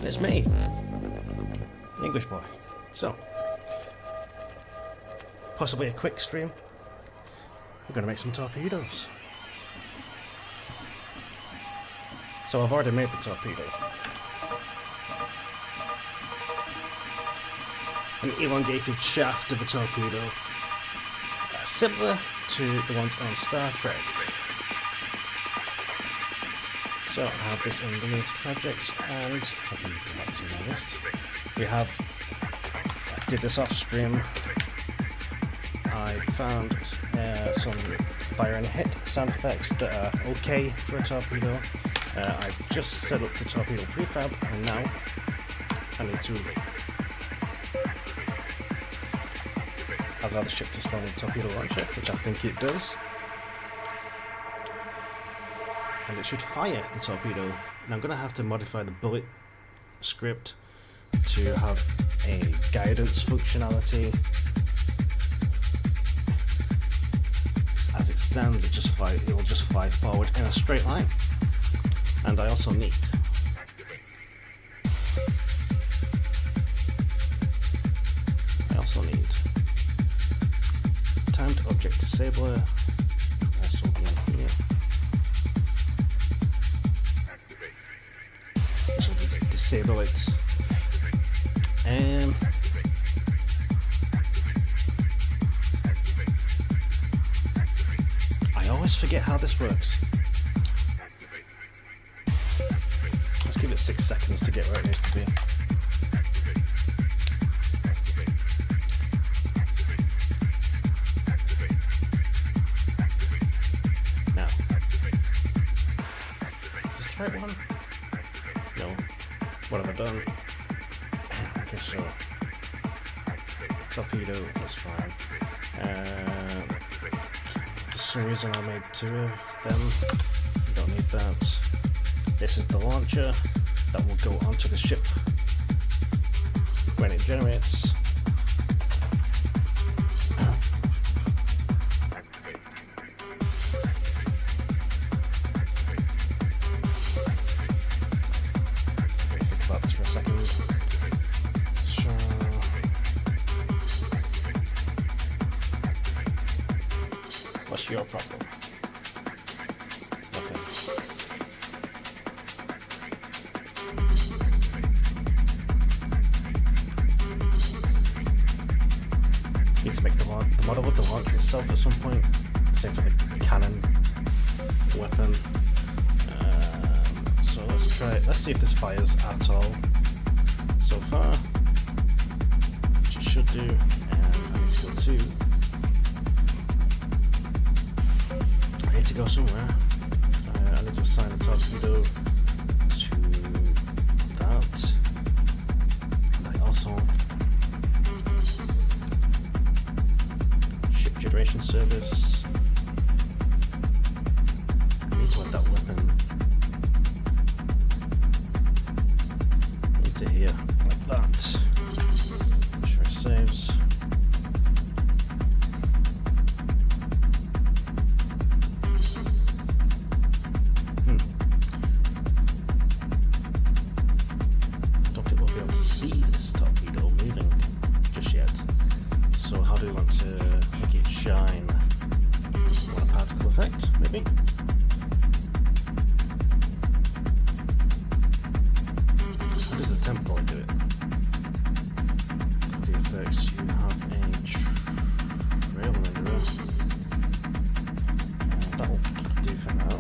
It's me, the English boy. So, possibly a quick stream. We're going to make some torpedoes. So I've already made the torpedo. An elongated shaft of a torpedo, similar to the ones on Star Trek. So I have this in these projects, and if I can go back to my list, we have. I did this off stream. I found some fire and hit sound effects that are okay for a torpedo. I've just set up the torpedo prefab, and now I need to allow the ship to spawn a torpedo launcher, which I think it does. And it should fire the torpedo. Now I'm going to have to modify the bullet script to have a guidance functionality. As it stands, it will just fly forward in a straight line. And I also need timed object disabler. Also be in here. This will disable it. I always forget how this works. Let's give it 6 seconds to get where it needs to be. Now, is this the right one? No. What have I done? Okay, so torpedo, that's fine. For some reason I made 2 of them. Don't need that. This is the launcher that will go onto the ship when it generates. Think about this for a second. So, what's your problem? The model of the launcher itself at some point. Same for the cannon weapon. So let's try it. Let's see if this fires at all. So far, which it should do. And I need to go to. I need to go somewhere. I need to assign a torpedo to that. And I also. Generation service. I need to add that weapon into here, like that. Make sure it saves. Don't think we'll be able to see this torpedo moving just yet. So how do we want to make it shine? Want a particle effect, maybe? How does the tempo do it? The effects, you have a trail window. That'll do for now.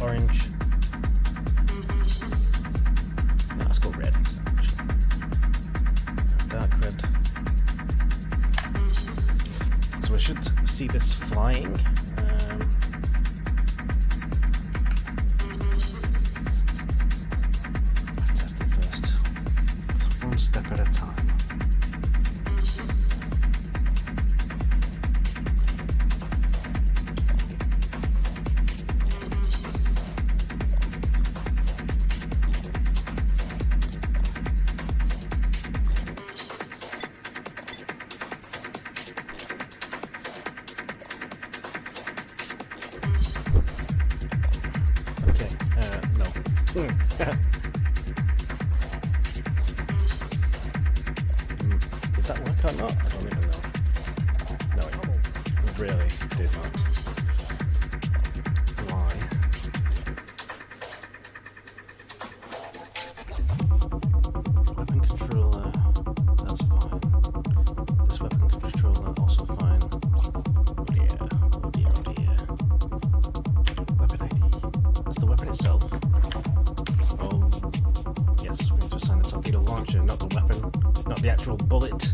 Orange. No, let's go red. Dark red. So we should see this flying. Let's test it first. So one step at a time. Did that work or not? I don't even know. No, it really did not. Why? Weapon controller, that's fine. This weapon controller, also fine. Oh dear, oh dear, oh dear. Weapon ID. That's the weapon itself. Oh, yes, we need to assign the torpedo launcher, not the weapon, not the actual bullet.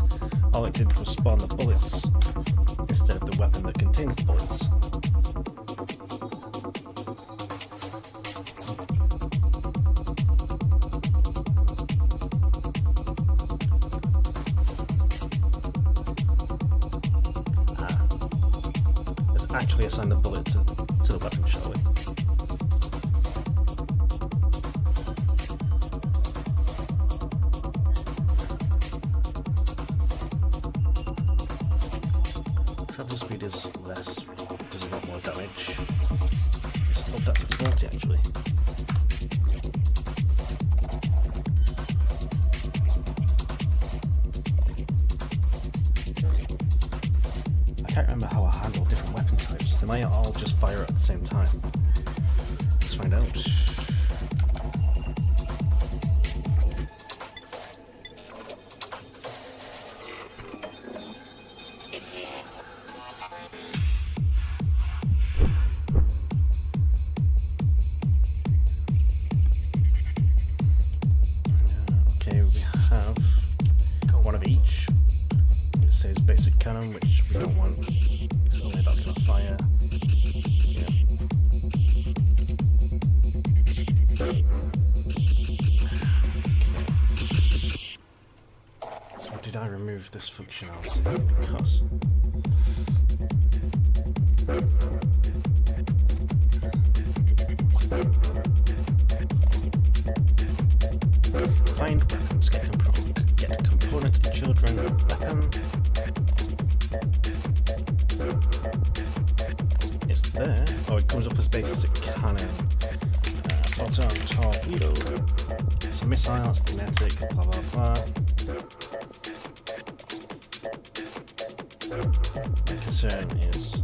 All it did was spawn the bullets instead of the weapon that contains the bullets. Let's actually assign the bullet to the weapon, shall we? Travel speed is less, does a lot more damage. Let's up that to 40 actually. I can't remember how I handle different weapon types. They might all just fire at the same time. Let's find out. Cannon, which we don't want, so that's going to fire. Yeah. Okay. So did I remove this functionality? Because find weapons, get component children weapon. It's there. Oh, it comes up as basic cannon. Photon, torpedo. It's a missile, it's kinetic, blah blah blah. My concern is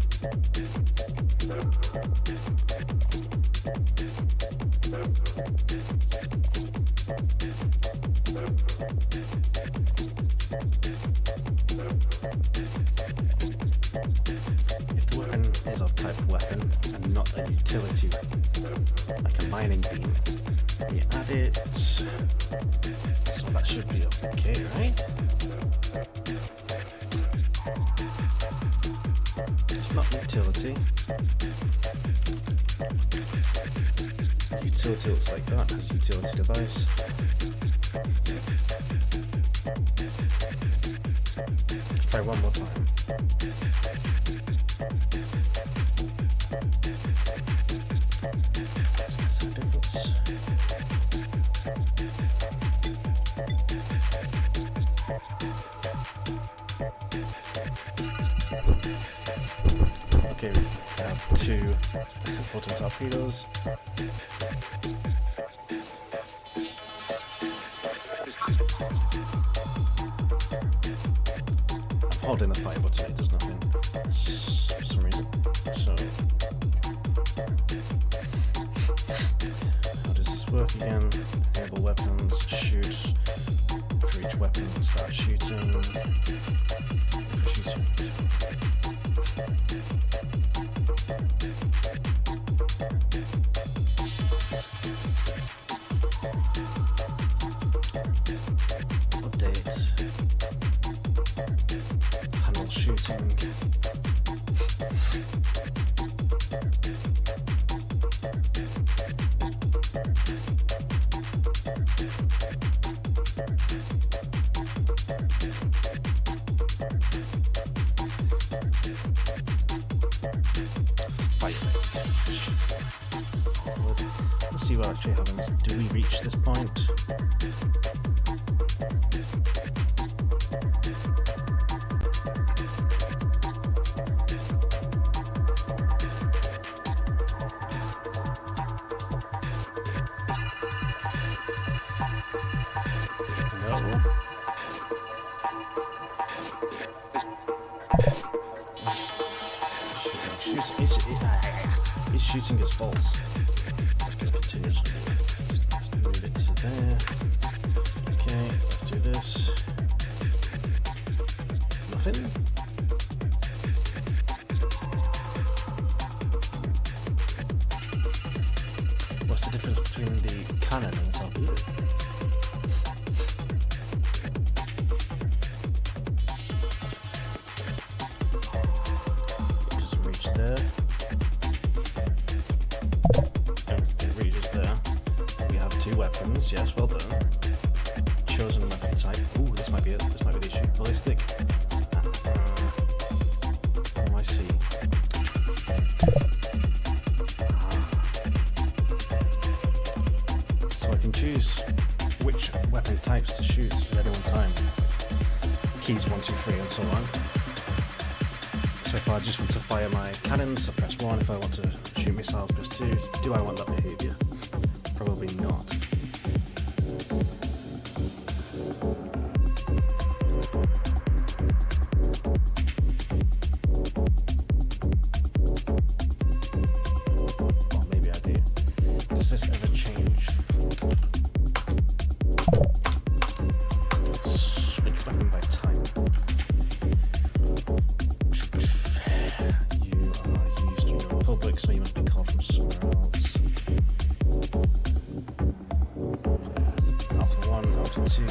if the weapon is of type weapon and not a utility, like a mining beam, we add it, so that should be okay, right? It's not utility. Utility looks like that, has utility device. Try one more time. Okay, we have two Photon torpedoes. I'm holding the fire button, it does nothing for some reason. So, how does this work again? Enable weapons, shoot. For each weapon, start shooting. For shooting. Let's see what actually happens. Do we reach this point? His shooting is false. Let's go continue. Just move it to there. Okay, let's do this. Nothing. What's the difference between the cannon and the torpedo? It doesn't reach there. It reaches there. We have two weapons. Yes, well done. Chosen weapon type. Ooh, this might be it. This might be the issue. Ballistic. Oh, I see. So I can choose which weapon types to shoot at any one time. Keys 1, 2, 3, and so on. So if I just want to fire my cannons, I press 1. If I want to shoot missiles, press 2. Do I want that behaviour? Probably not. Or maybe I do. Does this ever change? Switch weapon by type. You are used in your public, so you must be called from somewhere else. Alpha 1, Alpha 2.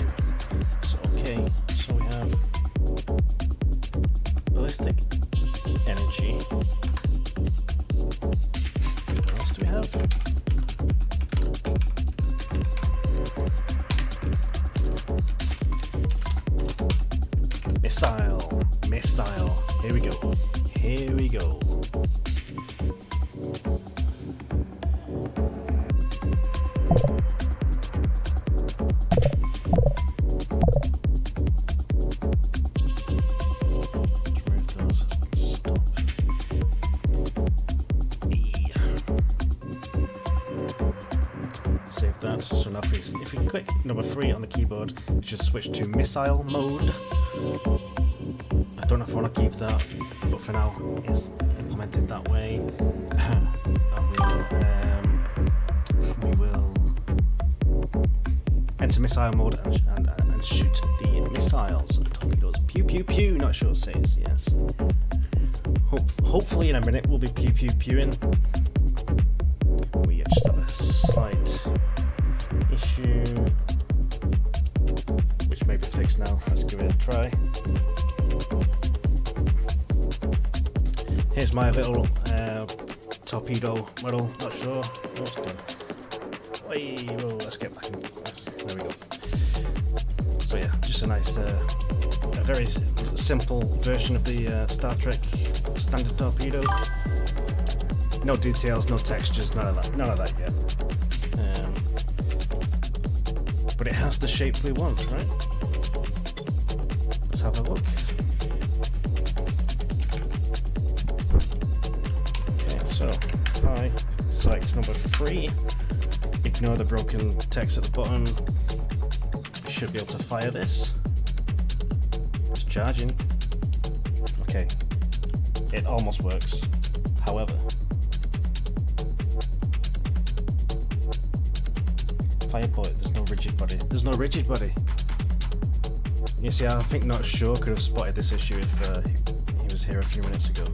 So okay, so we have ballistic energy. What else do we have? Missile. Here we go. Here we go. Remove those. Stop. E. Save that. So now if we click number 3 on the keyboard, it should switch to missile mode. I don't know if I want to keep that, but for now it's implemented that way. And we will enter missile mode and shoot the missiles and torpedoes. Pew pew pew. Not sure it says yes. Hopefully in a minute we'll be pew pew pewing. We just have a slight issue, which may be fixed now. Let's give it a try. Here's my little torpedo model. Not sure what's done. Whoa, let's get back in. There we go. So yeah, just a nice, a very simple version of the Star Trek standard torpedo. No details, no textures, none of that yet. But it has the shape we want, right? Let's have a look. So if I select number 3, ignore the broken text at the bottom, we should be able to fire this. It's charging. Okay, it almost works. However, fire bullet, there's no rigid body. There's no rigid body. You see, I think Not Sure could have spotted this issue if he was here a few minutes ago.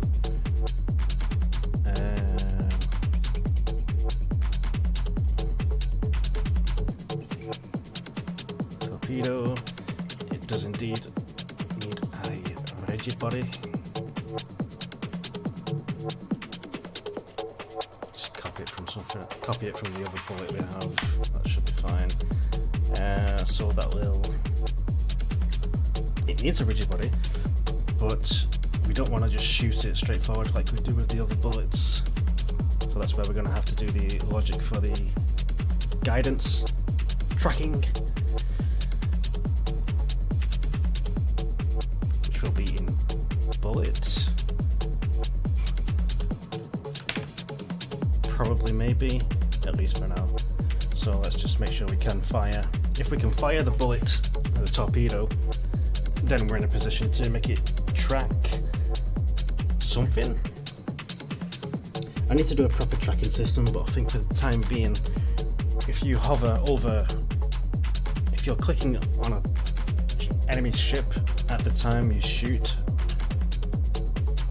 Torpedo, it does indeed need a rigid body. Just copy it from something. Copy it from the other bullet we have. That should be fine. So that will. It needs a rigid body, but we don't want to just shoot it straight forward like we do with the other bullets. So that's where we're going to have to do the logic for the guidance tracking, which will be in bullets. Probably, maybe, at least for now. So let's just make sure we can fire if we can fire the bullet at the torpedo, then we're in a position to make it track something. I need to do a proper tracking system, but I think for the time being, if you hover over, if you're clicking on an enemy ship at the time you shoot,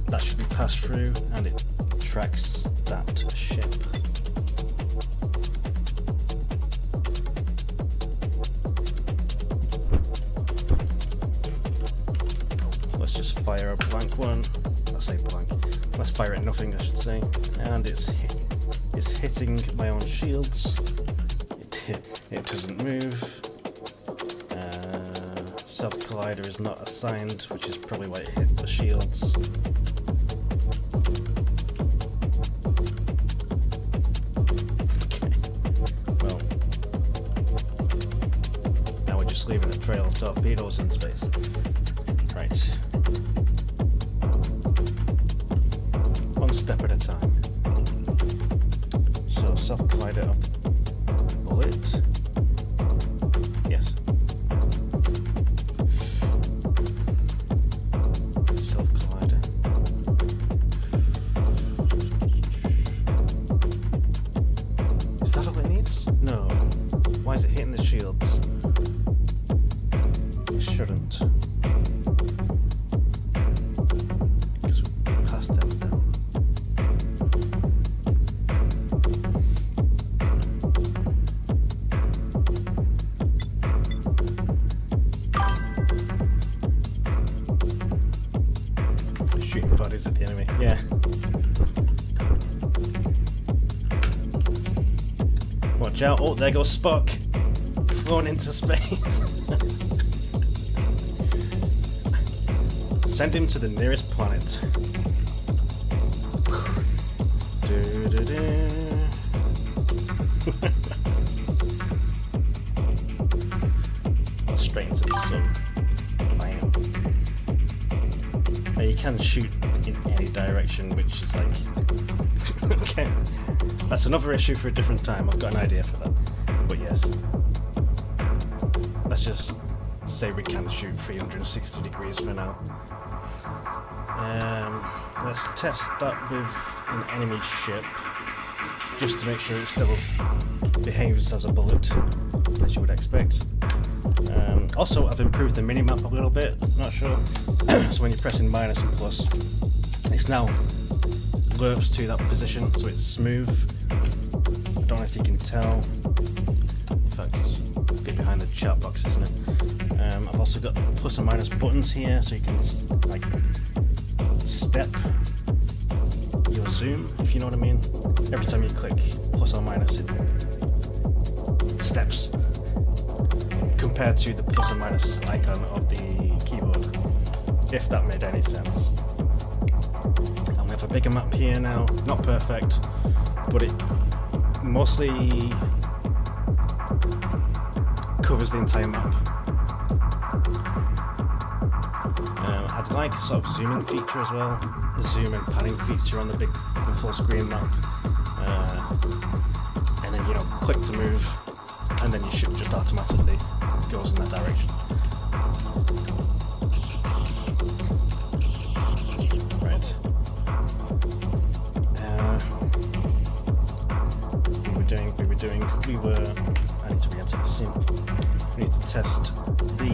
that should be passed through and it tracks that ship. Let's just fire a blank one. I say blank. Let's fire at nothing, I should say. And it's hitting my own shields. It doesn't move. Self collider is not assigned, which is probably why it hit the shields. Okay. Well, now we're just leaving a trail of torpedoes in space. Right. One step at a time. So self collider up. Bullet. Yes. Self collider. Is that all it needs? No. Why is it hitting the shields? It shouldn't. Because we passed them down. Bodies at the enemy, yeah. Watch out! Oh, there goes Spock, flown into space. Send him to the nearest planet. Straight into the sun. Bam. Now you can shoot in any direction, which is like okay. That's another issue for a different time. I've got an idea for that. But yes. Let's just say we can shoot 360 degrees for now. Let's test that with an enemy ship, just to make sure it still behaves as a bullet, as you would expect. Also, I've improved the minimap a little bit, not sure. So when you're pressing minus and plus, it's now lerps to that position, so it's smooth. I don't know if you can tell. In fact, it's a bit behind the chat box, isn't it? I've also got plus and minus buttons here, so you can like step your zoom, if you know what I mean. Every time you click plus or minus, it steps compared to the plus and minus icon of the keyboard, if that made any sense. And we have a bigger map here now, not perfect, but it mostly covers the entire map. I'd like a sort of zooming feature as well, a zoom and panning feature on the big full screen map, and then, you know, click to move, and then your ship just automatically goes in that direction. Right. We were. I need to re-enter the scene. We need to test the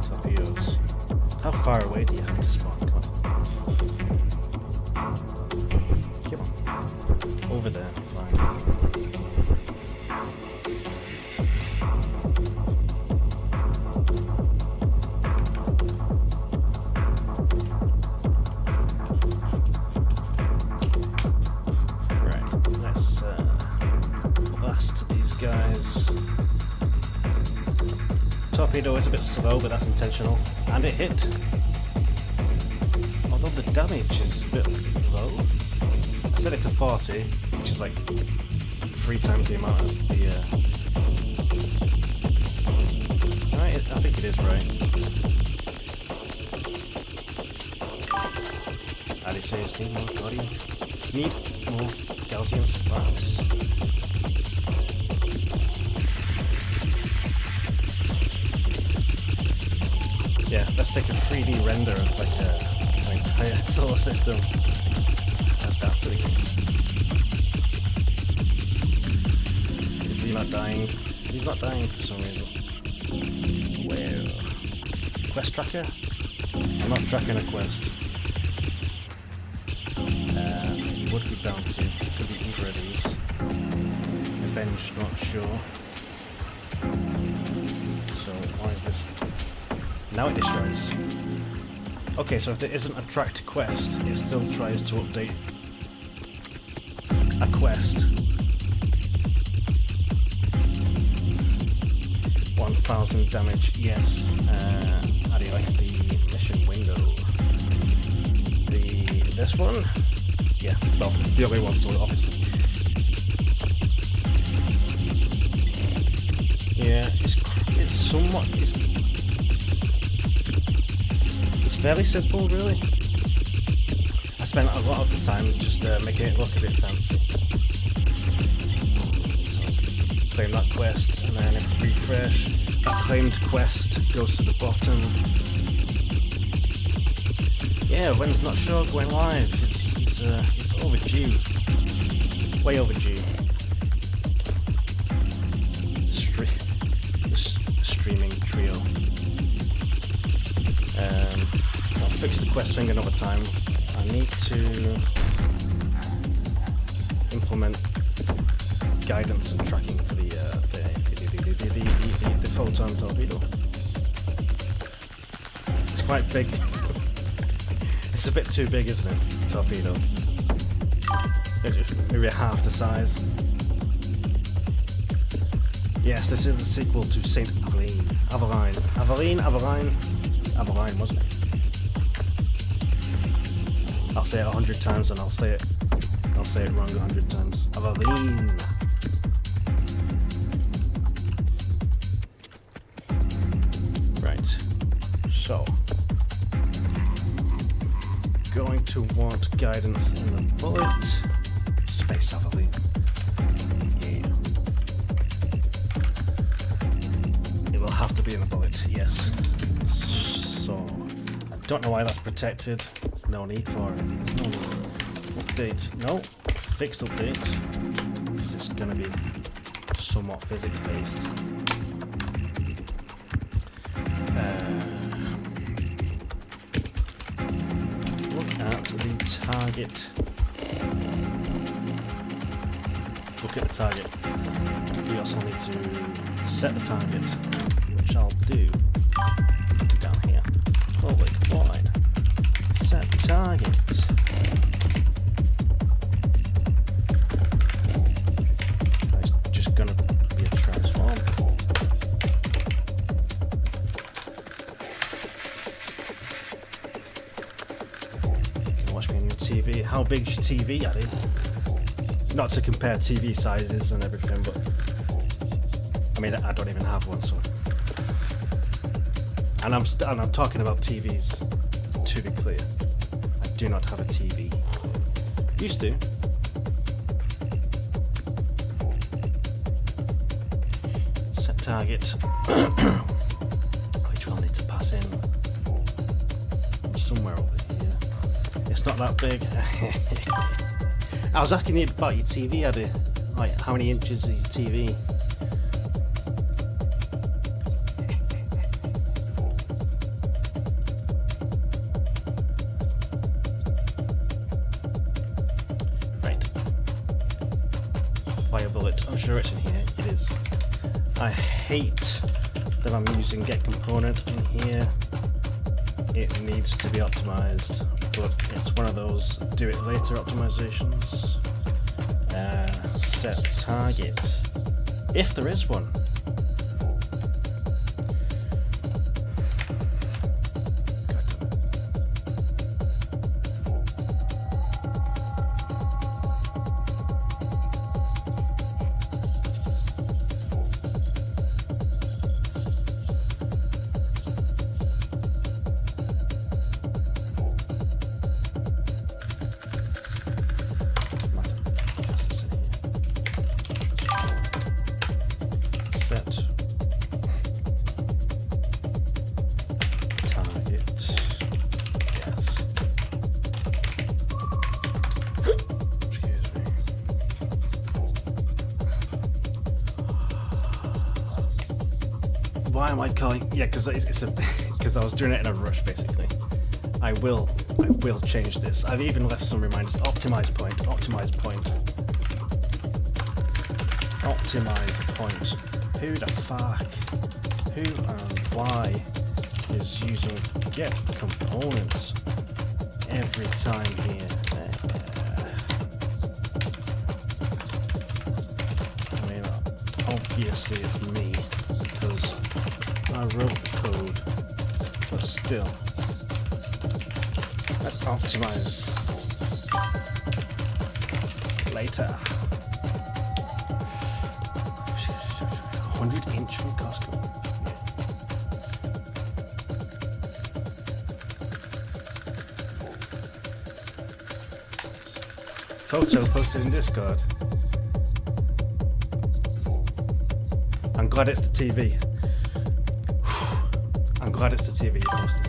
torpedoes. How far away do you have to spawn? Come on. Over there. Fine. Torpedo is a bit slow, but that's intentional. And it hit. Although the damage is a bit low. I set it to 40, which is like 3 times the amount as the... Right, I think it is right. Odysseus, need more Guardian. Need more Gaussian sparks. let's take a 3D render of like an entire solar system. Add that to the game. Is he not dying? He's not dying for some reason. Well, quest tracker? I'm not tracking a quest. You would be bounty. Could be either of these. Avenge, not sure. So why is this? Now it destroys. Okay, so if there isn't a tracked quest, it still tries to update a quest. 1000 damage, yes. How do you like the mission window? This one? Yeah, well, it's the only one, so obviously. Yeah, it's somewhat, it's fairly simple, really. I spent a lot of the time just making it look a bit fancy. So let's claim that quest, and then if we refresh, that claimed quest goes to the bottom. Yeah, when's not sure going live. It's overdue. Way overdue. Streaming trio. I'll fix the quest thing another time. I need to implement guidance and tracking for the Photon torpedo. It's quite big. It's a bit too big, isn't it? Torpedo. Maybe half the size. Yes, this is the sequel to Saint Aveline. Aveline, wasn't it? I'll say it 100 times and I'll say it wrong 100 times. Aveline. Right. So, going to want guidance in the bullet. Space Aveline. Have to be in the bullet, yes. So, I don't know why that's protected. There's no need for it. No update. No, fixed update. Because it's going to be somewhat physics based. Look at the target. Look at the target. We also need to set the target. Which I'll do down here. Public void. Set target. It's just gonna be a transform. You can watch me on your TV. How big's your TV, Addy? Not to compare TV sizes and everything, but I mean, I don't even have one, so. And I'm talking about TVs, to be clear. I do not have a TV. Used to. Set target. Which one I need to pass in? Somewhere over here. It's not that big. I was asking you about your TV, Addy. Like, how many inches is your TV? Fire bullet. I'm sure it's in here. It is. I hate that I'm using get component in here. It needs to be optimized, but it's one of those do it later optimizations. Set target. If there is one. why am I calling? Yeah, because because I was doing it in a rush, basically. I will change this. I've even left some reminders. Optimize point. Optimize point. Optimize point. Who the fuck? Who and why is using get components every time here? I mean, obviously it's me because I wrote the code, but still. Let's optimize later. 100-inch from Costco. Photo posted in Discord. I'm glad it's the TV. I'm glad it's the TV you posted.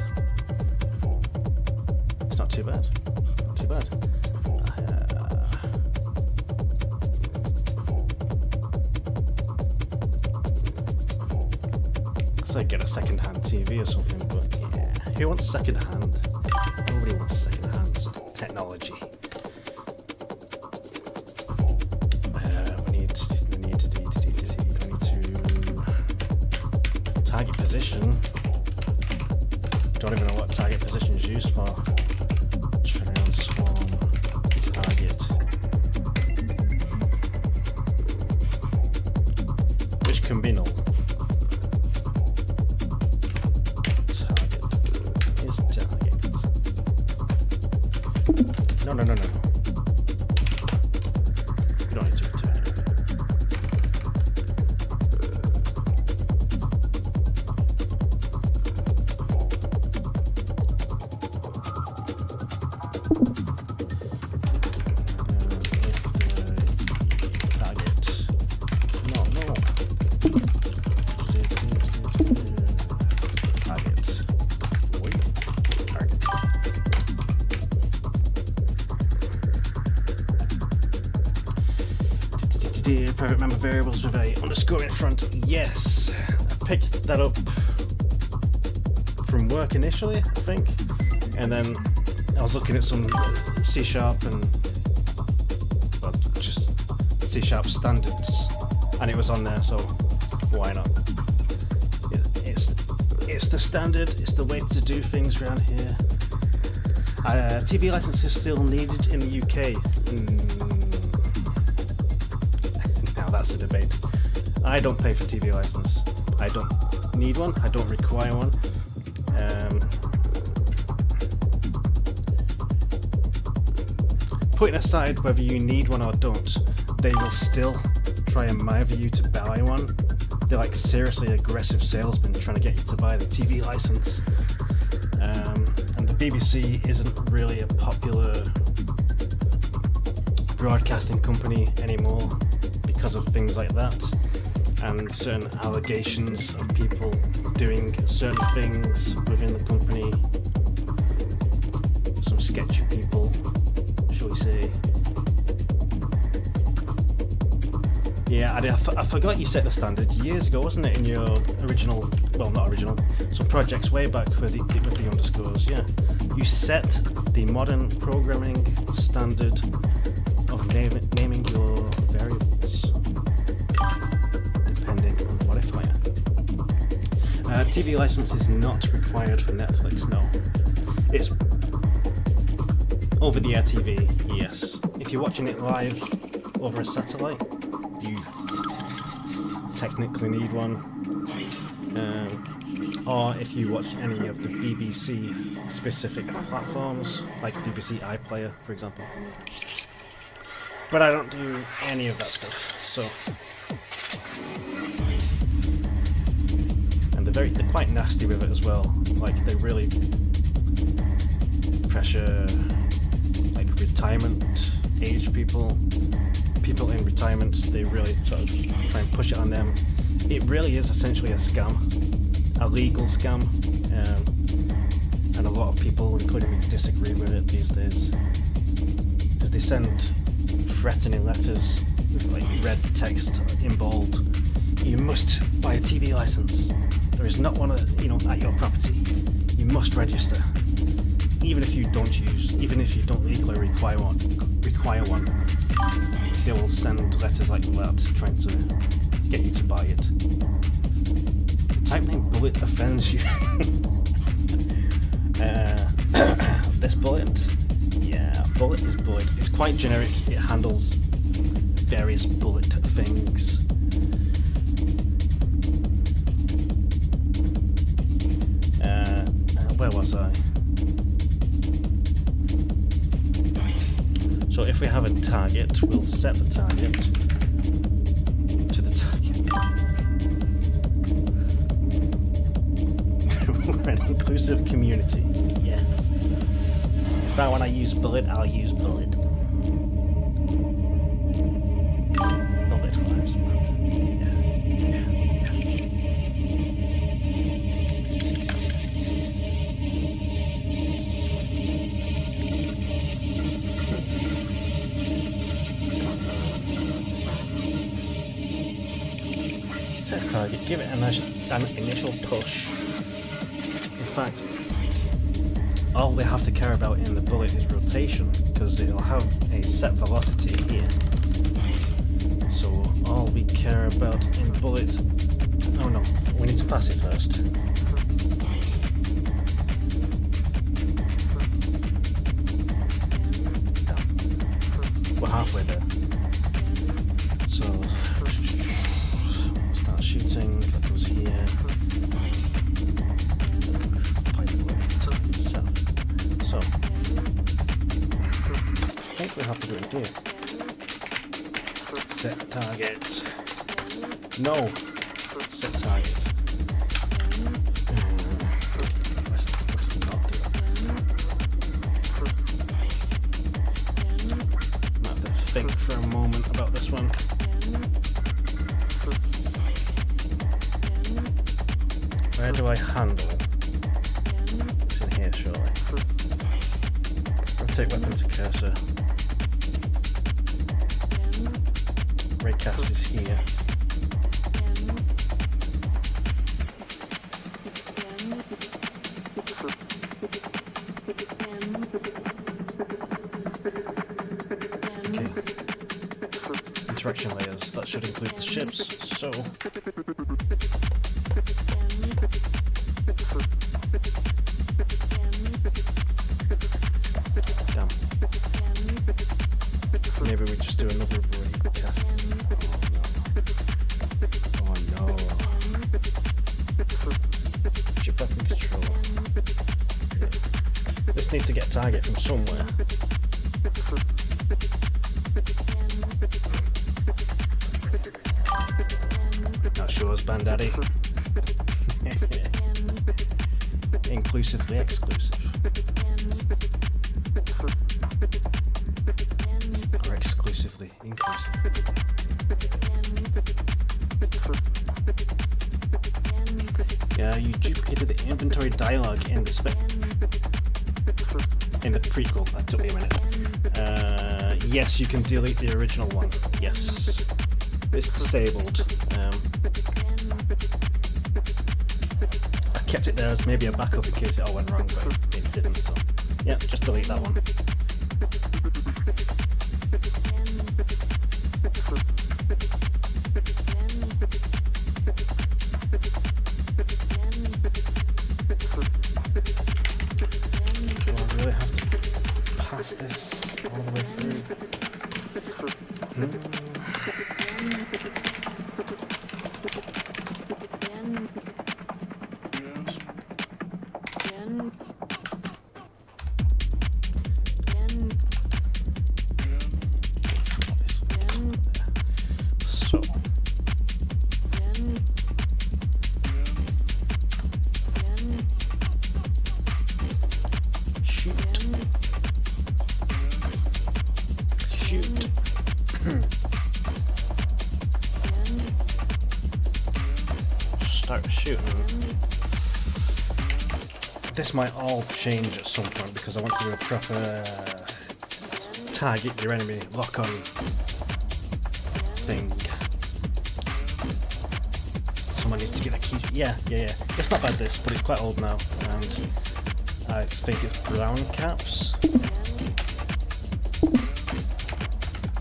It's not too bad. Not too bad. So get a second-hand TV or something, but yeah. Who wants second-hand? Nobody wants second-hand technology. We need to target position. Don't even know what target position is used for. Transform target. Which can be null. Target is target. No. You don't need to return it. Private member variables with a underscore in front. Yes, I picked that up from work initially, I think, and then I was looking at some C# and well, just C# standards, and it was on there, so why not? It's the standard. It's the way to do things around here. TV license is still needed in the UK. That's a debate. I don't pay for TV license. I don't need one. I don't require one. Putting aside whether you need one or don't, they will still try and mither you to buy one. They're like seriously aggressive salesmen trying to get you to buy the TV license. And the BBC isn't really a popular broadcasting company anymore because of things like that and certain allegations of people doing certain things within the company. Some sketchy people, shall we say. Yeah, I forgot you set the standard years ago, wasn't it, in your original, well, not original, some projects way back with the underscores, yeah. You set the modern programming standard of naming your variables depending on the modifier. TV license is not required for Netflix, no. It's over-the-air TV, yes. If you're watching it live over a satellite, you technically need one. Or if you watch any of the BBC specific platforms, like BBC iPlayer, for example. But I don't do any of that stuff, so. And they're quite nasty with it as well. Like they really pressure like retirement age people in retirement. They really sort of try and push it on them. It really is essentially a scam, a legal scam, and a lot of people, including me, disagree with it these days because they send threatening letters with like red text in bold. You must buy a TV license. There is not one, at your property. You must register, even if you don't legally require one. They will send letters like that trying to get you to buy it. The type name bullet offends you. This bullet, yeah, bullet is bullet. It's quite generic. It handles various bullet things. Where was I? So if we have a target, we'll set the target to the target. We're an inclusive community. Yes. In fact, when I use bullet, I'll use bullet. Bullet lives matter. Yeah. Set target, give it an initial push. In fact, all we have to care about in the bullet is rotation, because it'll have a set velocity here. So all we care about in bullet... Oh no, we need to pass it first. We're halfway there. So... start shooting, that goes here. So, I think we have to do it here. Set target. No! Set target. Let's not do it. I have to think for a moment about this one. Where do I handle? It's in here, surely. Rotate weapon to cursor. Raycast is here. Okay. Interaction layers. That should include the ships. So. Maybe we just do another raycast. Oh no. Ship weapon control. Okay. This needs to get a target from somewhere. Not sure as Bandaddy. Inclusively exclusive. Or exclusively inclusive. Yeah, you duplicated the inventory dialogue in the prequel. That took me a minute. Yes, you can delete the original one. Yes. It's disabled. I kept it there as maybe a backup in case it all went wrong, but it didn't, so yeah, just delete that one. Do I really have to pass this all the way through? Start shooting. This might all change at some point because I want to do a proper target your enemy lock on thing. So someone needs to get a key. Yeah. It's not bad this, but it's quite old now, and I think it's brown caps.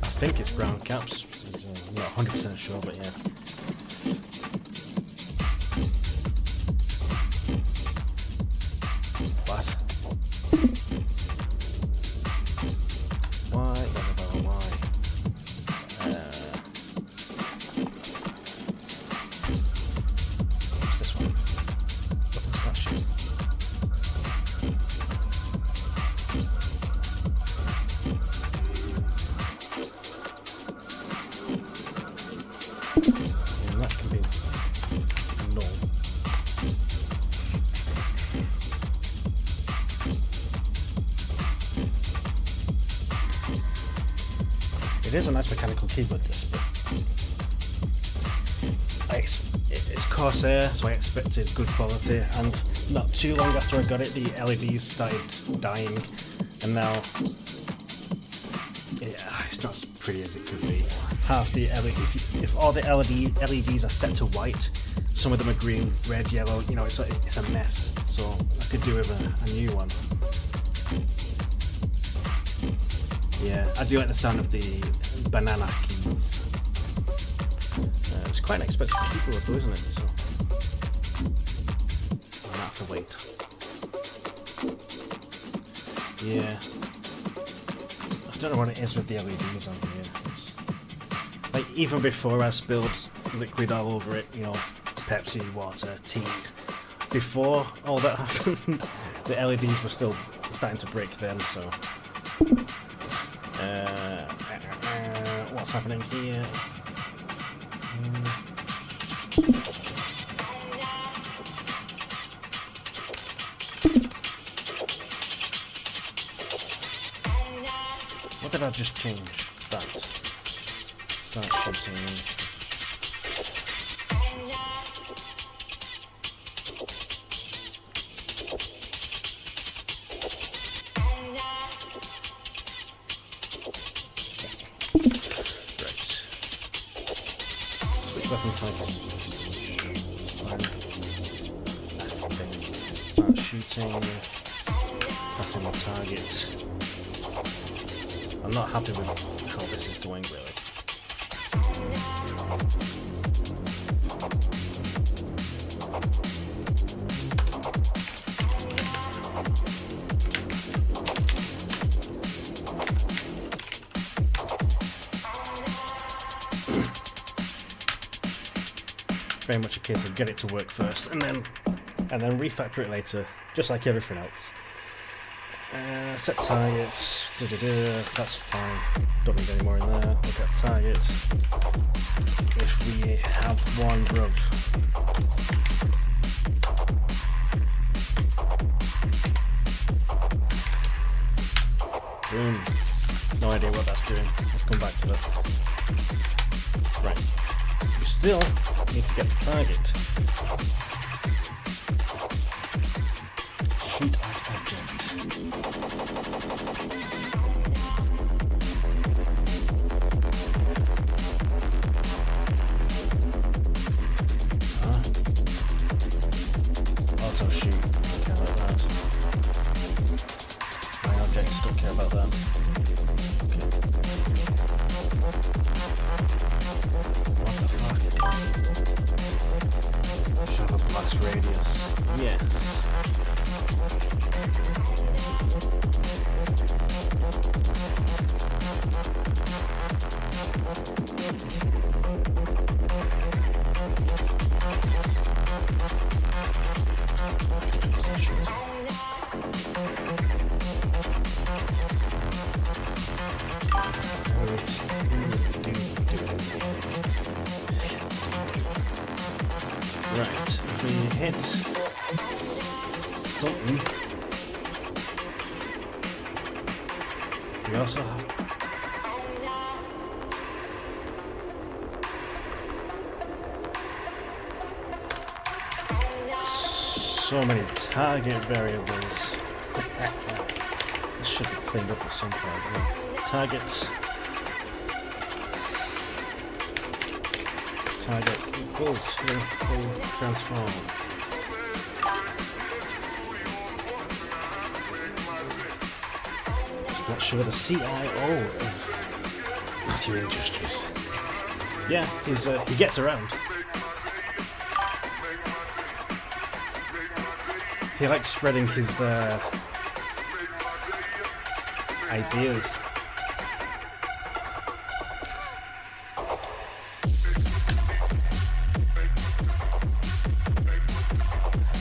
I think it's brown caps. I'm not 100% sure, but yeah. What? Why? What's this one? What's that shit? Yeah, that can be null. It is a nice mechanical keyboard, this, but it's Corsair, so I expected good quality, and not too long after I got it, the LEDs started dying, and now it's not as pretty as it could be. Half the LED, if all the LEDs are set to white, some of them are green, red, yellow, you know, it's a mess, so I could do with a new one. Yeah, I do like the sound of the banana keys. It's quite an expensive keyboard though, isn't it? So I might have to wait. Yeah. I don't know what it is with the LEDs on here. Like, even before I spilled liquid all over it, you know, Pepsi, water, tea, before all that happened, the LEDs were still starting to break then, so... what's happening here? What did I just change? That. Start shooting. Weapon types. Start shooting. Passing the target. I'm not happy with how this is going, really. Very much a case of get it to work first and then refactor it later, just like everything else. Set targets, that's fine, don't need any more in there. Look at targets. If we have one, bruv. Boom. No idea what that's doing. Let's come back to that. Right. We still need to get the target. Shoot at object. Auto shoot. Don't care about that. My objects don't care about that. Okay. What the fuck? Shove a blast radius. Yes. Right, if we hit something, we also have so many target variables. This should be cleaned up at some point. Yeah. Targets. target equals full transform. Just not sure the CIO of Matthew Industries. Yeah, he gets around. He likes spreading his ideas.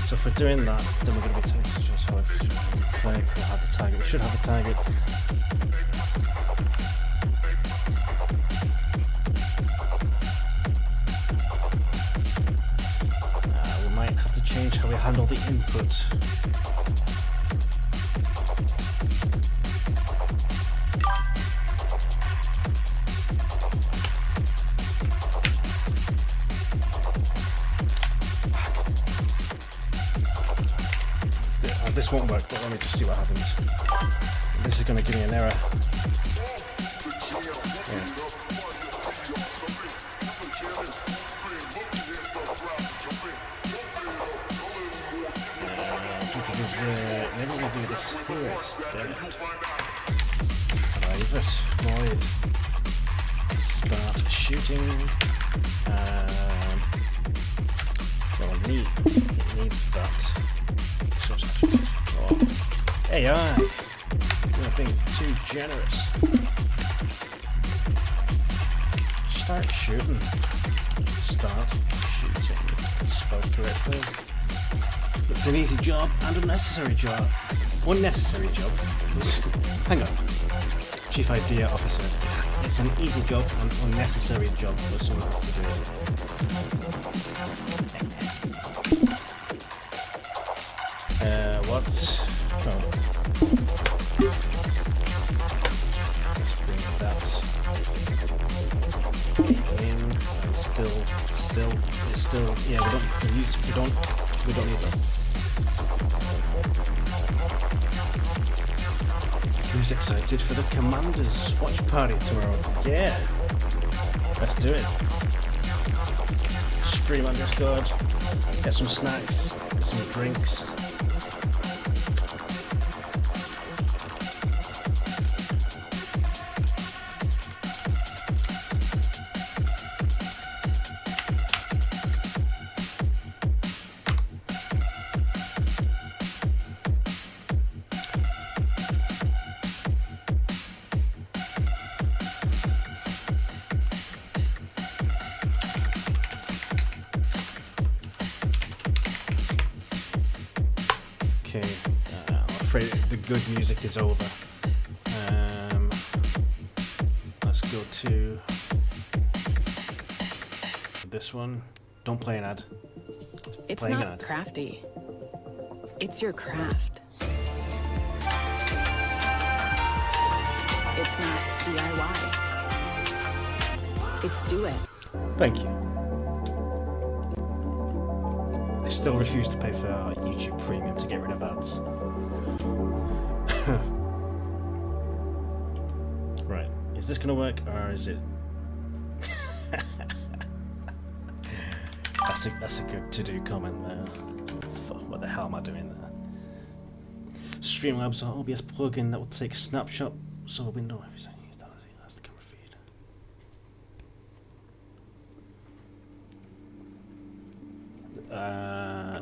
So if we're doing that, then we're going to be taking just how we'll have the target. We should have a target. We might have to change how we handle the input. This won't work, but let me just see what happens. This is going to give me an error. Maybe we'll do this here instead. Private void. Start shooting. Well, it needs that. Oh. AI! You're being too generous. Start shooting. Start shooting. Spelled correctly. It's an easy job and unnecessary job. Unnecessary job. Hang on. Chief Idea Officer. It's an easy job and unnecessary job for someone else to do it. What? Oh. Let's bring that in. It's still. Yeah, we don't need that. Who's excited for the Commanders watch party tomorrow? Yeah, let's do it. Stream on Discord. Get some snacks. Get some drinks. Good music is over. Let's go to this one. Don't play an ad. It's not ad. Crafty. It's your craft. It's not DIY. It's do it. Thank you. I still refuse to pay for YouTube Premium to get rid of ads. Right, is this gonna work or is it? That's a good to-do comment there. What the hell am I doing there? Streamlabs are OBS plugin that will take snapshot so we know everything. That's the camera feed.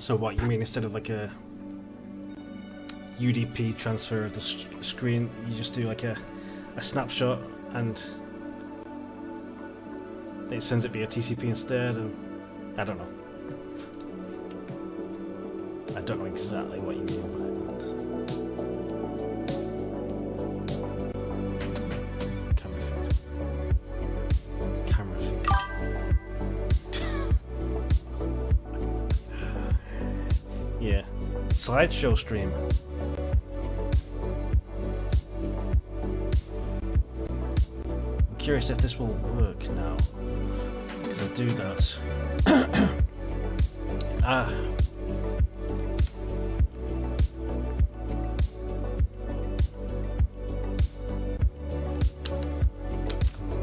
So what you mean, instead of like a UDP transfer of the screen, you just do like a snapshot and it sends it via TCP instead, and I don't know. I don't know exactly what you mean by that. Camera feed. Yeah. Slideshow stream. Curious if this will work now, because I do that.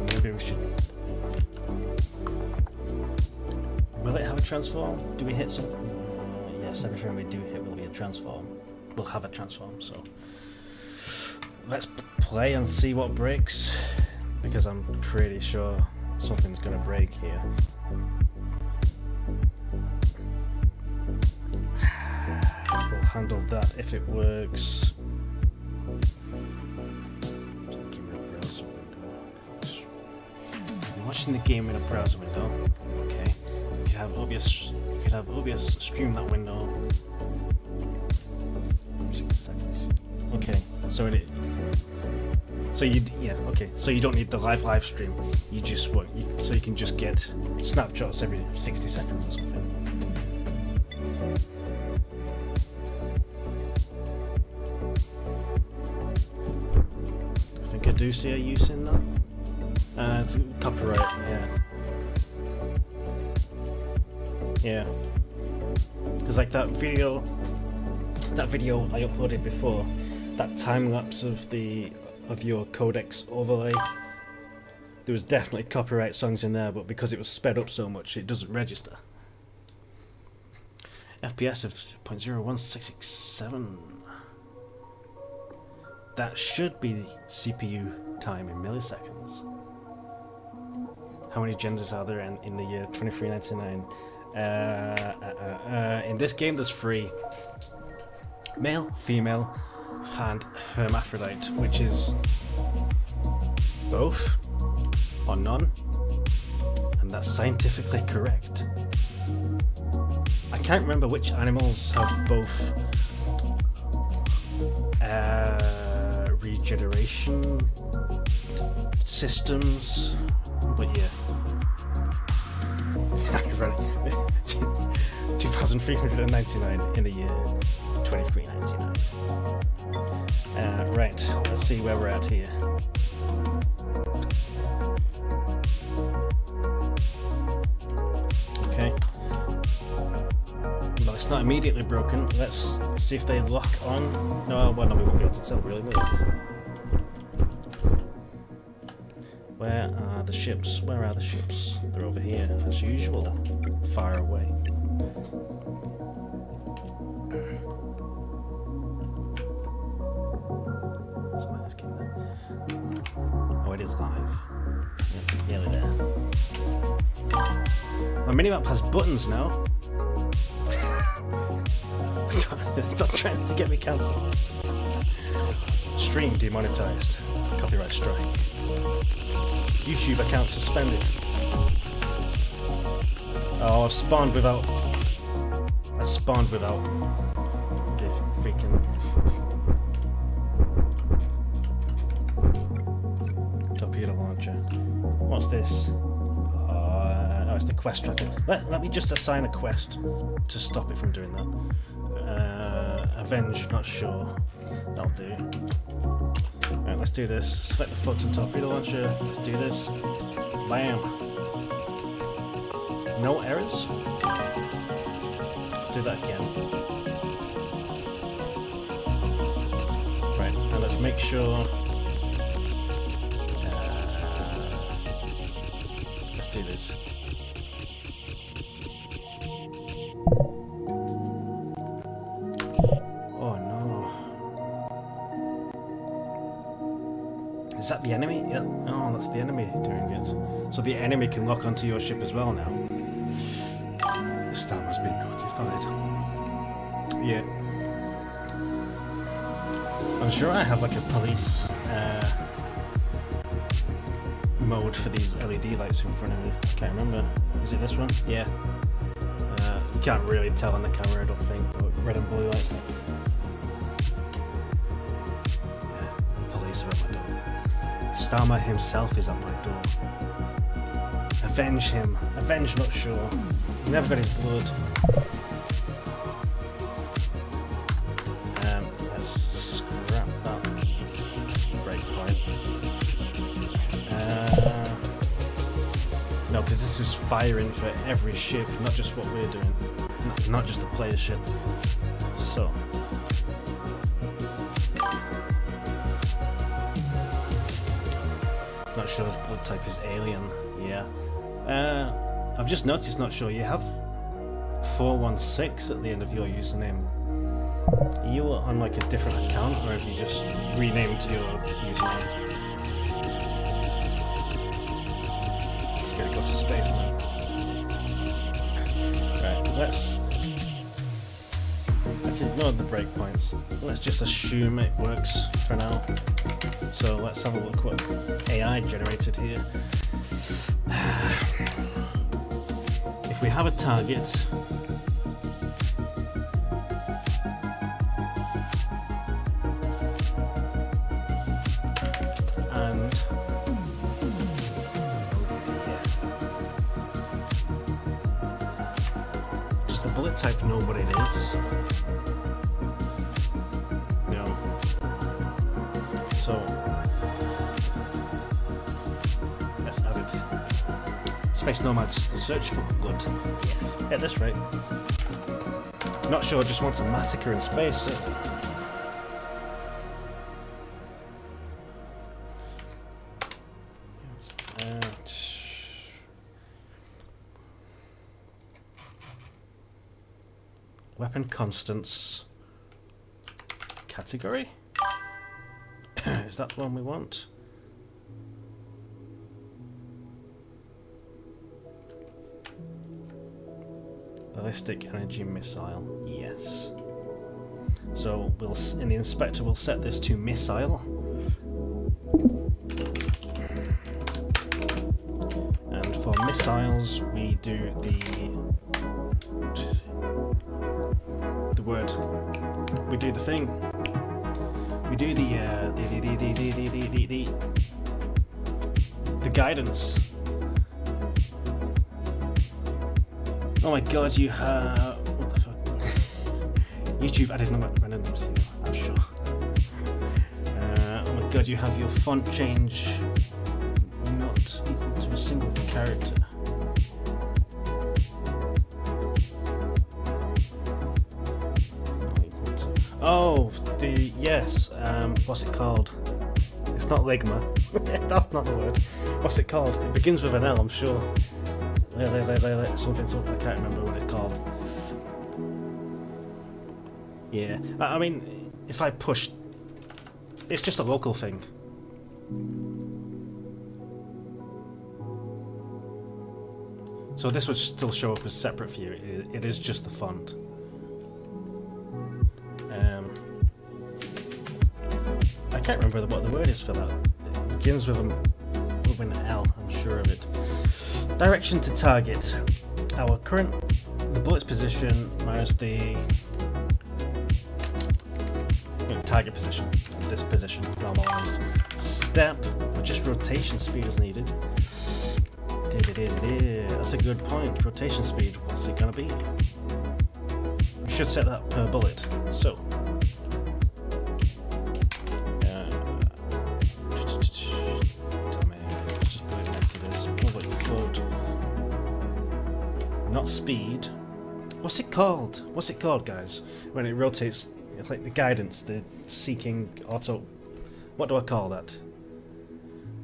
Maybe we should. transform? Do we hit something? Yes, everything we do hit will be a transform. We'll have a transform, so let's play and see what breaks, because I'm pretty sure something's gonna break here. We'll handle that if it works. I'm watching the game in a browser window. Okay. You could have OBS stream that window. 6 seconds. Okay. So you don't need the live stream. You just so you can just get snapshots every 60 seconds or something. I think I do see a use in that. It's copyright, yeah. Yeah. Because like that video I uploaded before, that time lapse of your codex overlay, there was definitely copyright songs in there, but because it was sped up so much, it doesn't register. FPS of 0.01667. That should be CPU time in milliseconds. How many genders are there in the year 2399? In this game there's 3. Male, female, and hermaphrodite, which is both or none, and that's scientifically correct. I can't remember which animals have both regeneration systems, but yeah. 2,399 in the year 2399. Right, let's see where we're at here. Okay. Well, it's not immediately broken. Let's see if they lock on. No, well, no, we won't be able to tell, really, will we? Where are the ships? Where are the ships? They're over here, as usual. Far away. Oh, it is live. Yep, nearly there. My minimap has buttons now. Stop trying to get me cancelled. Stream demonetized. Copyright strike. YouTube account suspended. Oh, I spawned without the freaking torpedo launcher. What's this? Oh, it's the quest tracker. Let me just assign a quest to stop it from doing that. Avenge, not sure. That'll do. Alright, let's do this. Select the Photon torpedo launcher. Let's do this. Bam! No errors? Let's do that again. Right, and let's make sure... let's do this. Is that the enemy? Yeah. Oh, that's the enemy doing it. So the enemy can lock onto your ship as well now. The star has been notified. Yeah. I'm sure I have like a police mode for these LED lights in front of me. Can't remember. Is it this one? Yeah. You can't really tell on the camera, I don't think. But red and blue lights. Yeah. The police are at my door. Starmer himself is at my door. Avenge him. Avenge, not sure. Never got his blood. Let's scrap that breakpoint. No, because this is firing for every ship, not just what we're doing. Not just the player ship. So. Not sure his blood type is alien. Yeah. I've just noticed, not sure, you have 416 at the end of your username. Are you on like a different account, or have you just renamed your username? Just gotta go to space, man. Right, let's ignore the breakpoints. Let's just assume it works for now. So let's have a look what AI generated here. If we have a target, and does the bullet type know what it is? No. So let's add it. Space Nomads, the search for blood. Yes, at this rate. Not sure, just wants a massacre in space. So. Weapon constants category. Is that the one we want? Ballistic energy missile. Yes. So we'll in the inspector we'll set this to missile. And for missiles we do the word. We do the thing. We do the guidance. Oh my god, you have... What the fuck? YouTube added random names here, I'm sure. Oh my god, you have your font change not equal to a single character. Oh, yes, what's it called? It's not Ligma. That's not the word. What's it called? It begins with an L, I'm sure. Something, I can't remember what it's called. Yeah, I mean, if I push, it's just a local thing. So this would still show up as separate for you. It is just the font. I can't remember what the word is for that. It begins with an L, I'm sure of it. Direction to target. Our the bullet's position minus the target position. This position normalized. Step, or just rotation speed is needed. That's a good point. Rotation speed, what's it gonna be? We should set that per bullet. So. Not speed. What's it called? What's it called, guys? When it rotates, it's like the guidance, the seeking auto. What do I call that?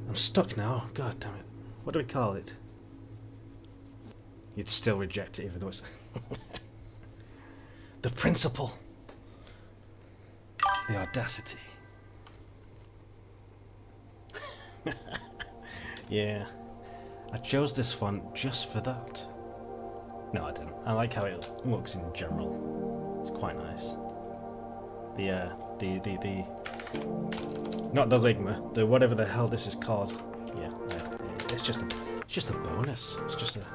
I'm stuck now. God damn it. What do we call it? You'd still reject it even though it's the principle. The audacity. Yeah. I chose this font just for that. No, I didn't. I like how it looks in general. It's quite nice. Not the Ligma, the whatever the hell this is called. Yeah, it's just a bonus. It's just a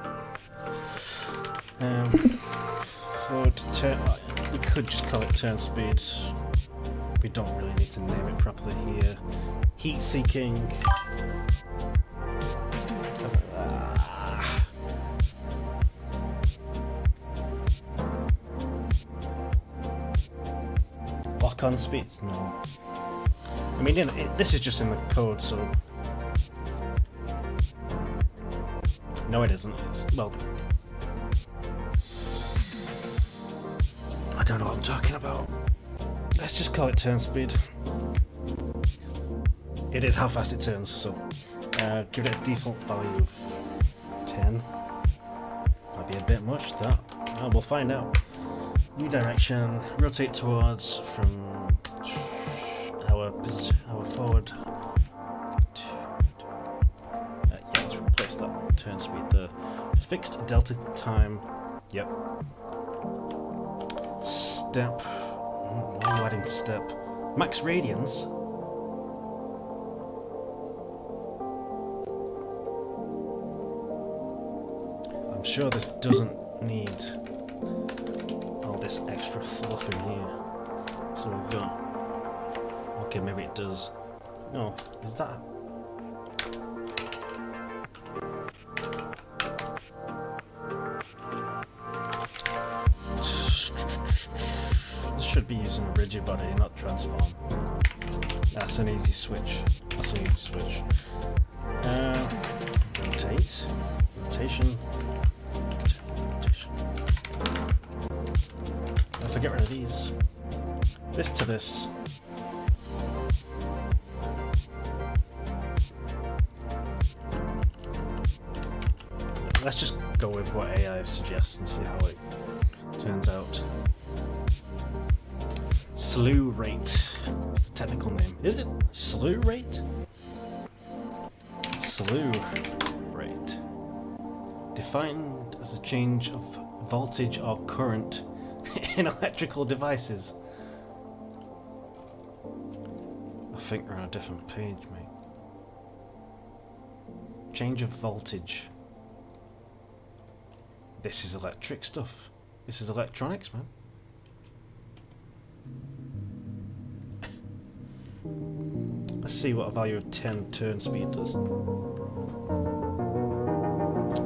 we could just call it turn speed. We don't really need to name it properly here. Heat seeking. On speed? No. I mean, this is just in the code, so... No, it isn't. Well... I don't know what I'm talking about. Let's just call it turn speed. It is how fast it turns, so... give it a default value of 10. Might be a bit much, that. Oh, we'll find out. New direction. Rotate towards from our forward. Yeah, let's replace that turn speed there. Fixed delta time. Yep. Step. Why are you adding step? Max radians. I'm sure this doesn't need all this extra fluff in here. So we've got. Okay, maybe it does. No, is that? Should be using a rigid body, not transform. That's an easy switch. That's an easy switch. Rotate. Rotation. Rotation. If I get rid of these. This to this. Let's just go with what AI suggests and see how it turns out. Slew rate. That's the technical name. Is it slew rate? Slew rate. Defined as a change of voltage or current in electrical devices. I think we're on a different page, mate. Change of voltage. This is electric stuff. This is electronics, man. Let's see what a value of 10 turn speed does.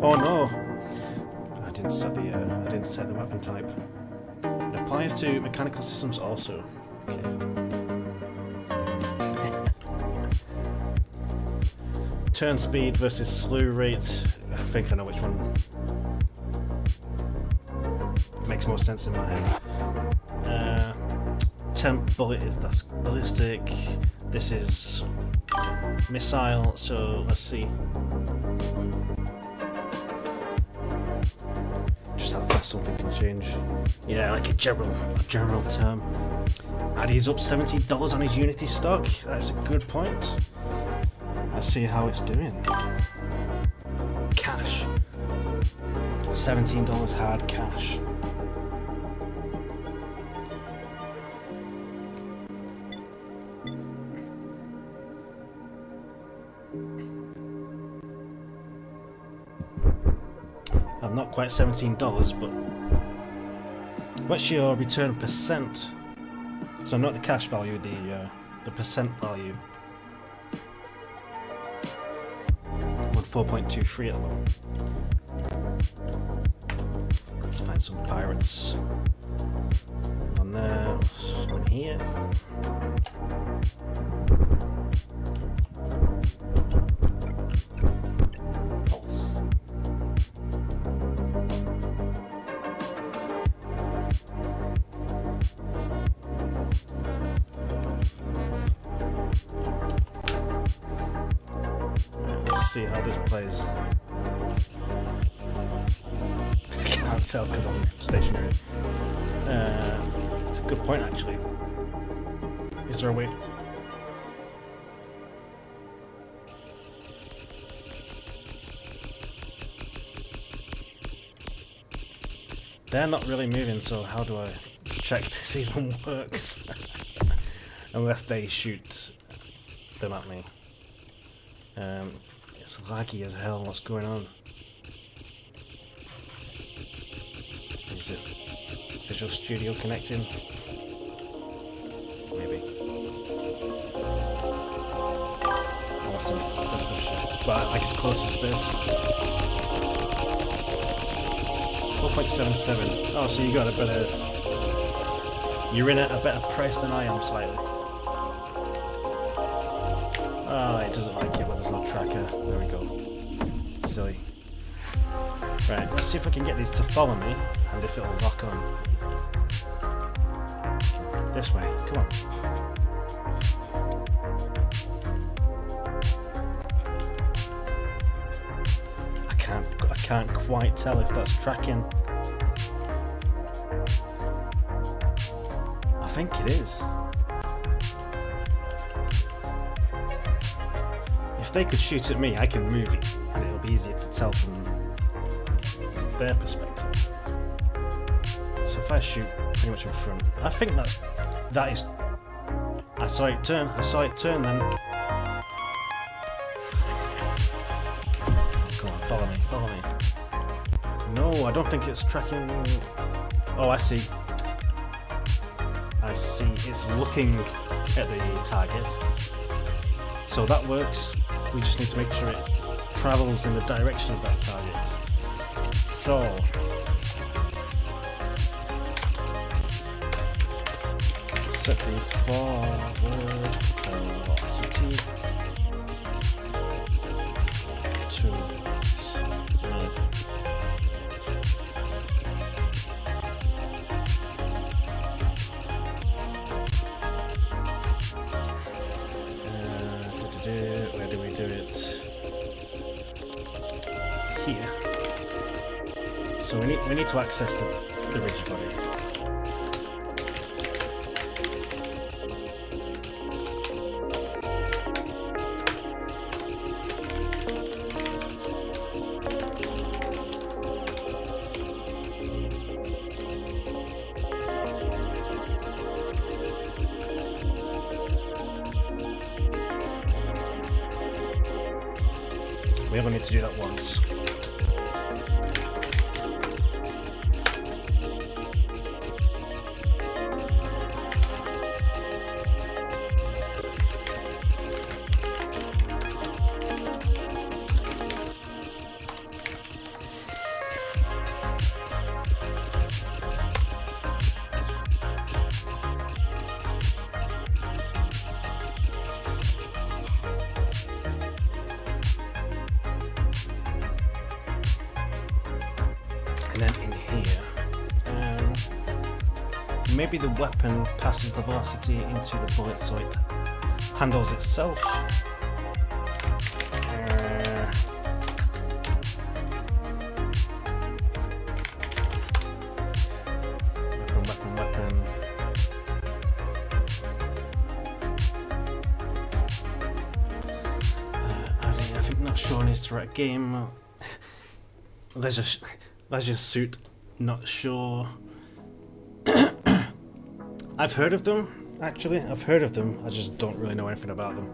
Oh no! I didn't set the weapon type. It applies to mechanical systems also. Okay. Turn speed versus slew rate. I think I know which one makes more sense in my head. Temp bullet that's ballistic. This is missile, so let's see. Just how fast something can change. Yeah, like a general term. And he's up $17 on his Unity stock. That's a good point. Let's see how it's doing. Cash. $17 hard cash. Not quite $17, but what's your return percent? So not the cash value, the percent value. On 4.23 at the moment. Let's find some pirates. On there, one here. See how this plays. I can't tell because I'm stationary. It's a good point actually. Is there a way? They're not really moving, so how do I check this even works? Unless they shoot them at me. It's laggy as hell, what's going on? Is it Visual Studio connecting? Maybe. Awesome. But like as close as this. 4.77. Oh, so you got a better... You're in at a better price than I am slightly. Oh, it doesn't like it when there's no tracker. There we go. Silly. Right, let's see if I can get these to follow me and if it'll lock on. This way, come on. I can't quite tell if that's tracking. think it is. If they could shoot at me, I can move it, and it'll be easier to tell from their perspective. So if I shoot pretty much in front, I think that is. I saw it turn. Then. Come on, follow me. No, I don't think it's tracking. Oh, I see. It's looking at the target. So that works. We just need to make sure it travels in the direction of that target. So set the forward velocity to where do we do it? Here. So we need to access the rigid body. We only need to do that once. And then in here, maybe the weapon passes the velocity into the bullet so it handles itself. Weapon. I think not sure needs to write a game. Leisure suit, not sure. I've heard of them, actually. I just don't really know anything about them.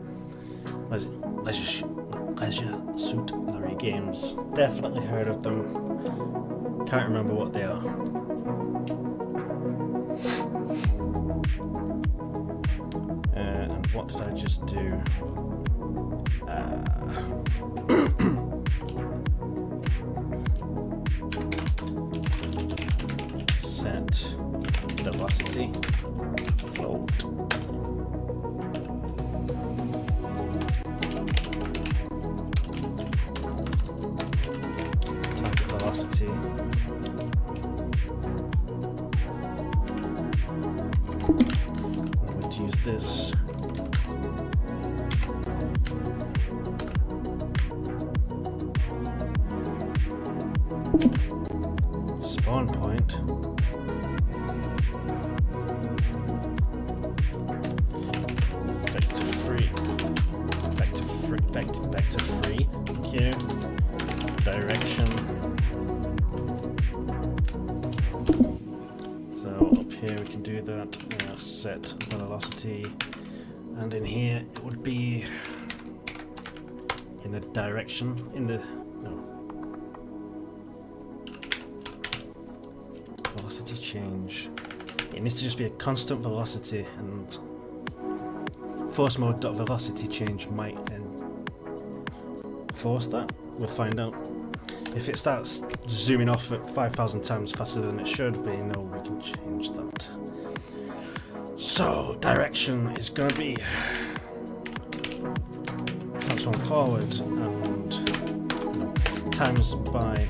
Leisure suit Larry games. Definitely heard of them. Can't remember what they are. And what did I just do? Velocity, float. Target velocity. I'm going to use this. Spawn point. Vector free. Thank you. Direction. So up here we can do that. Set the velocity, and in here it would be in the direction. Velocity change. It needs to just be a constant velocity, and force mode velocity change might force that. We'll find out. If it starts zooming off at 5,000 times faster than it should be, no, we can change that. So direction is going to be transform forward and times by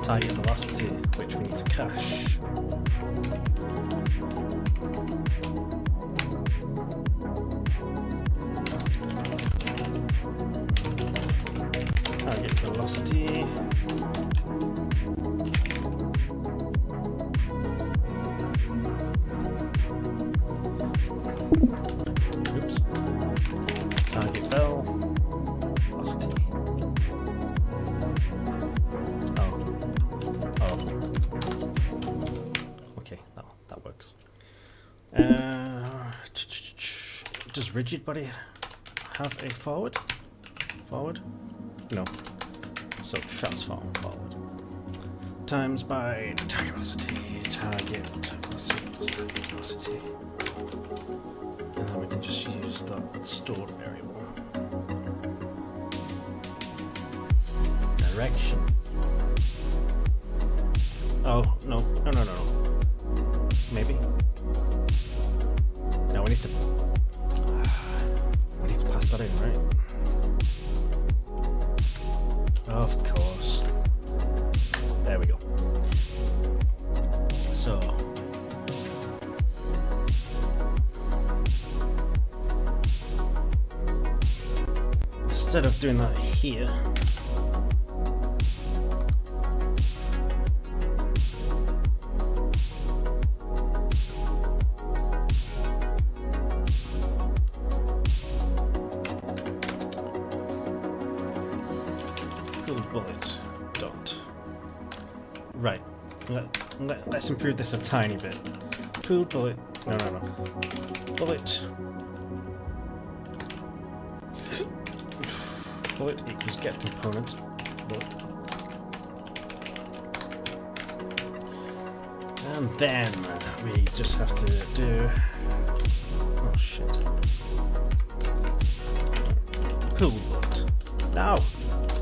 target velocity, which we need to cache. Target velocity. Oops. Target fell. Velocity. Oh. Okay, that works. Does rigid body have a forward? Forward? No. So transform forward. Times by target velocity, target velocity plus target velocity. And then we can just use the stored variable. Direction. Oh, no. Maybe. No, we need to pass that in, right? Of course. There we go. So instead of doing that here, bullet dot. Right. Let's improve this a tiny bit. Pool bullet. No. Bullet. Bullet equals get component. Bullet. And then we just have to do. Oh shit. Pool bullet. No.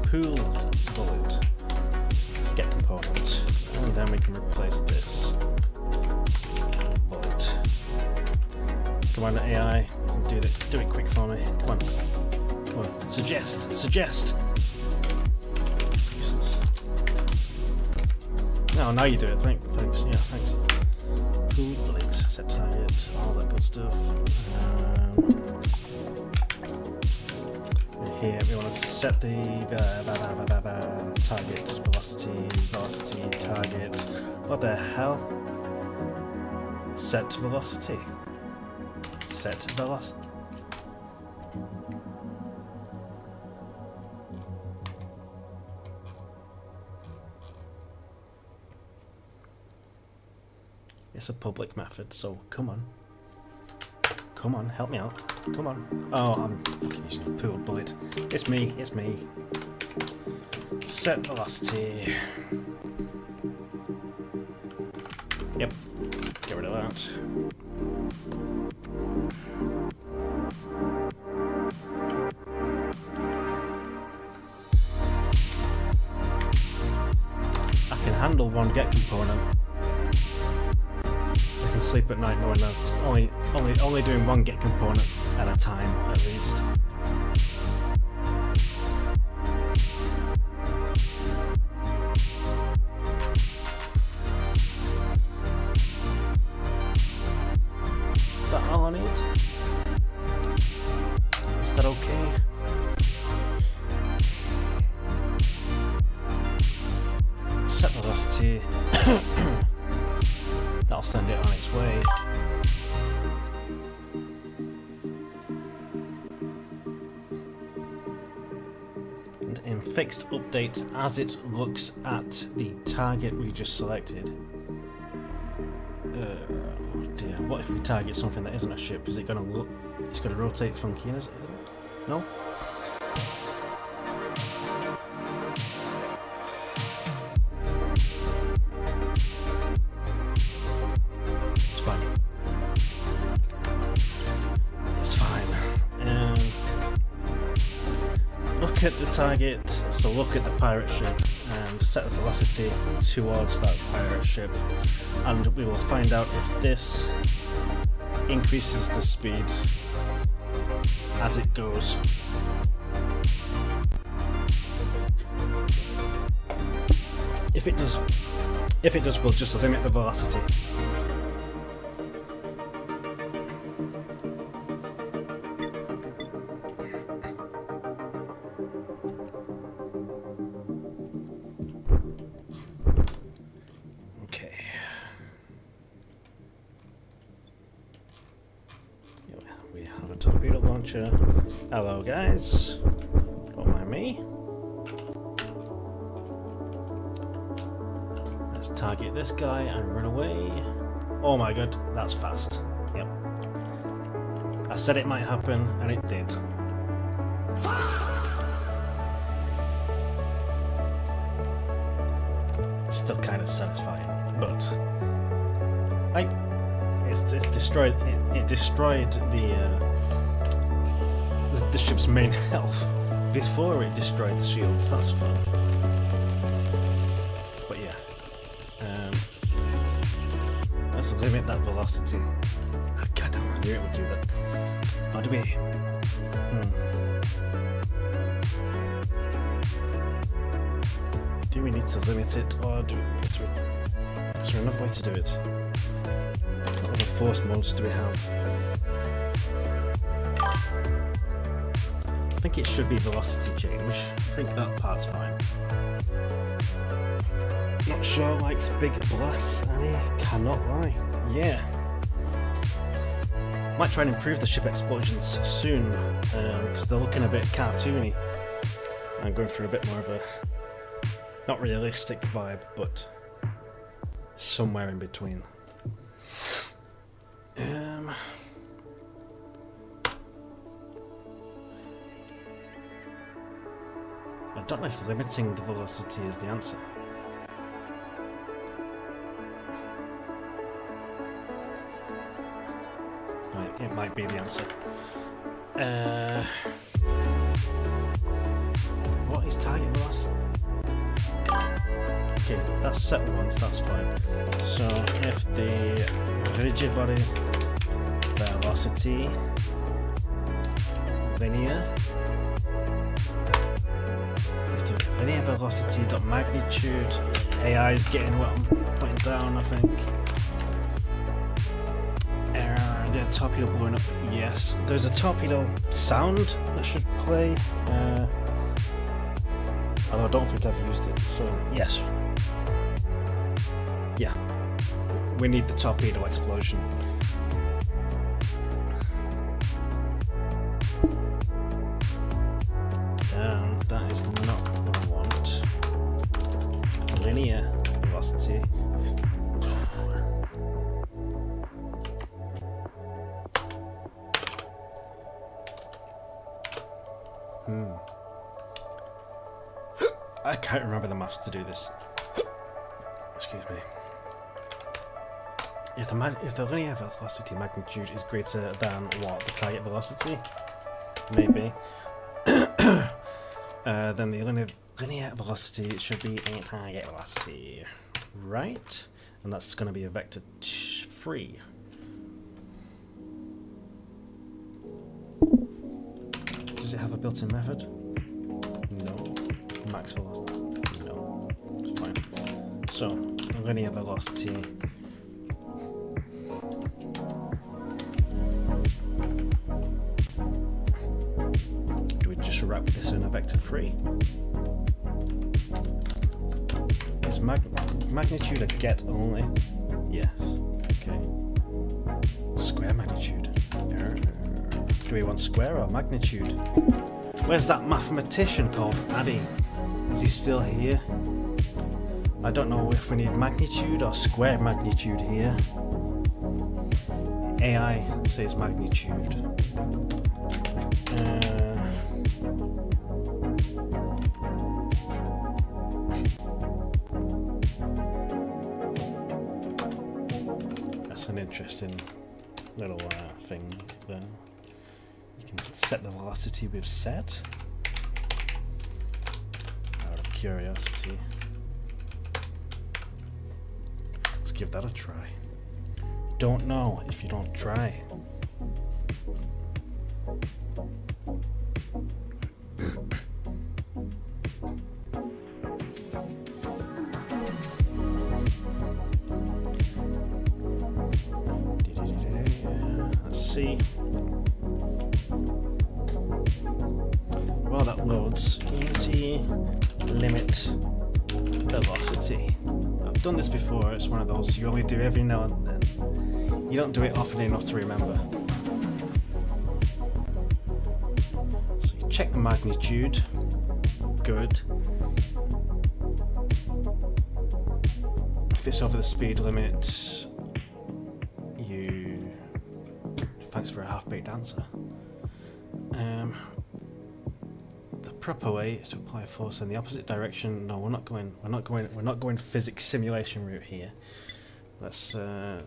Pooled bullet. Get component. And then we can replace this bullet. Come on, AI, do it quick for me. Come on. Suggest. Useless. Oh, now you do it. Thanks. Yeah, thanks. Pool bullet. Set target. All that good stuff. Here we want to set the target velocity target. What the hell? Set velocity. It's a public method, so come on. Come on, help me out. Come on. Oh, I'm fucking using the pooled bullet. It's me. Set velocity. Yep. Get rid of that. I can handle one get component. I can sleep at night knowing that only doing one get component at a time, at least. Is that all I need? Is that okay? Set velocity. That'll send it on its way. And in fixed update, as it looks at the target we just selected. Oh dear, what if we target something that isn't a ship? Is it going to look... It's going to rotate funky, is it? No? Look at the target, so look at the pirate ship and set the velocity towards that pirate ship, and we will find out if this increases the speed as it goes. If it does, we'll just limit the velocity. launcher. Hello guys, don't mind me. Let's target this guy and run away. Oh my god, that's fast. Yep. I said it might happen, and it did. Still kind of satisfying, but it's destroyed. It destroyed the ship's main health before it destroyed the shields. That's fun. But yeah, let's limit that velocity. Oh, God damn, I knew it would do that. How do we? Do we need to limit it, or do we? Is there another way to do it? What other force modes do we have? I think it should be velocity change. I think that part's fine. Not sure likes big blasts, Annie. Cannot lie. Yeah. Might try and improve the ship explosions soon, because they're looking a bit cartoony. I'm going for a bit more of a not realistic vibe, but somewhere in between. I don't know if limiting the velocity is the answer. Right, it might be the answer. What is target velocity? Okay, that's set once, that's fine. So if the rigid body velocity linear, if the linear velocity dot magnitude, AI is getting what I'm putting down, I think. The torpedo blowing up, yes. There's a torpedo sound that should play, although I don't think I've used it, so yes. Yeah, we need the torpedo explosion. And that is not what I want. Linear velocity. I can't remember the maths to do this. Excuse me. If the linear velocity magnitude is greater than what? The target velocity? Maybe. Then the linear velocity should be a target velocity. Right? And that's going to be a vector 3. Does it have a built-in method? No. Max velocity? No. It's fine. So, linear velocity. Do we just wrap this in a vector 3? Is magnitude a get only? Yes. Okay. Square magnitude. Do we want square or magnitude? Where's that mathematician called Addy? Is he still here? I don't know if we need magnitude or square magnitude here. AI says magnitude. That's an interesting little thing there. You can set the velocity we've set. Out of curiosity. Let's give that a try. Don't know if you don't try. Let's see. Well, that loads. Easy limit velocity. I've done this before. It's one of those you only do every now and then. You don't do it often enough to remember. check the magnitude. Good. If it's over the speed limit, you... Thanks for a half-baked answer. The proper way is to apply force in the opposite direction. No, we're not going physics simulation route here. That's the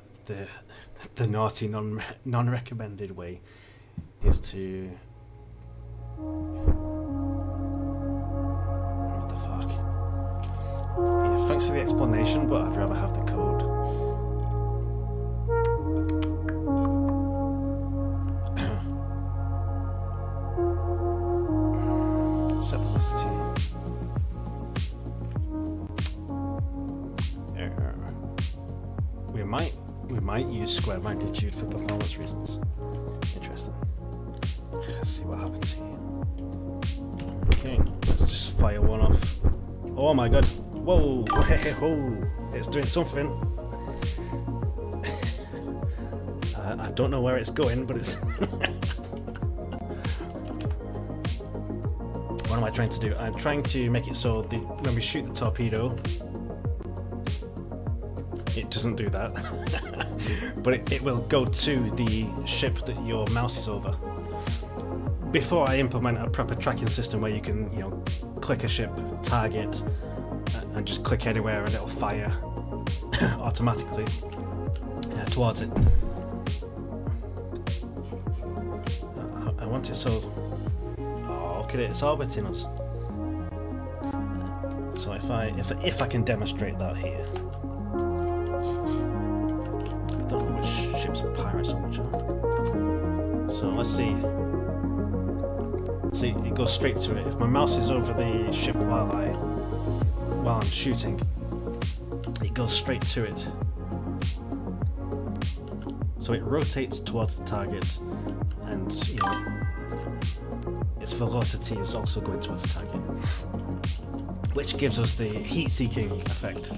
naughty non-recommended way is to... What the fuck? Yeah, thanks for the explanation, but I'd rather have the code. Set velocity. We might use square magnitude for performance reasons. Interesting. Let's see what happens here. Okay, let's just fire one off. Oh my god! Whoa! Whoa! It's doing something. I don't know where it's going, but it's. What am I trying to do? I'm trying to make it so when we shoot the torpedo, it doesn't do that. But it will go to the ship that your mouse is over. Before I implement a proper tracking system where you can, click a ship, target, and just click anywhere and it'll fire automatically towards it. I want it so... Oh, look at it, it's orbiting us. So if I can demonstrate that here. I don't know which ships are pirates so much. So let's see. See, it goes straight to it. If my mouse is over the ship while I'm shooting, it goes straight to it. So it rotates towards the target, and its velocity is also going towards the target, which gives us the heat-seeking effect.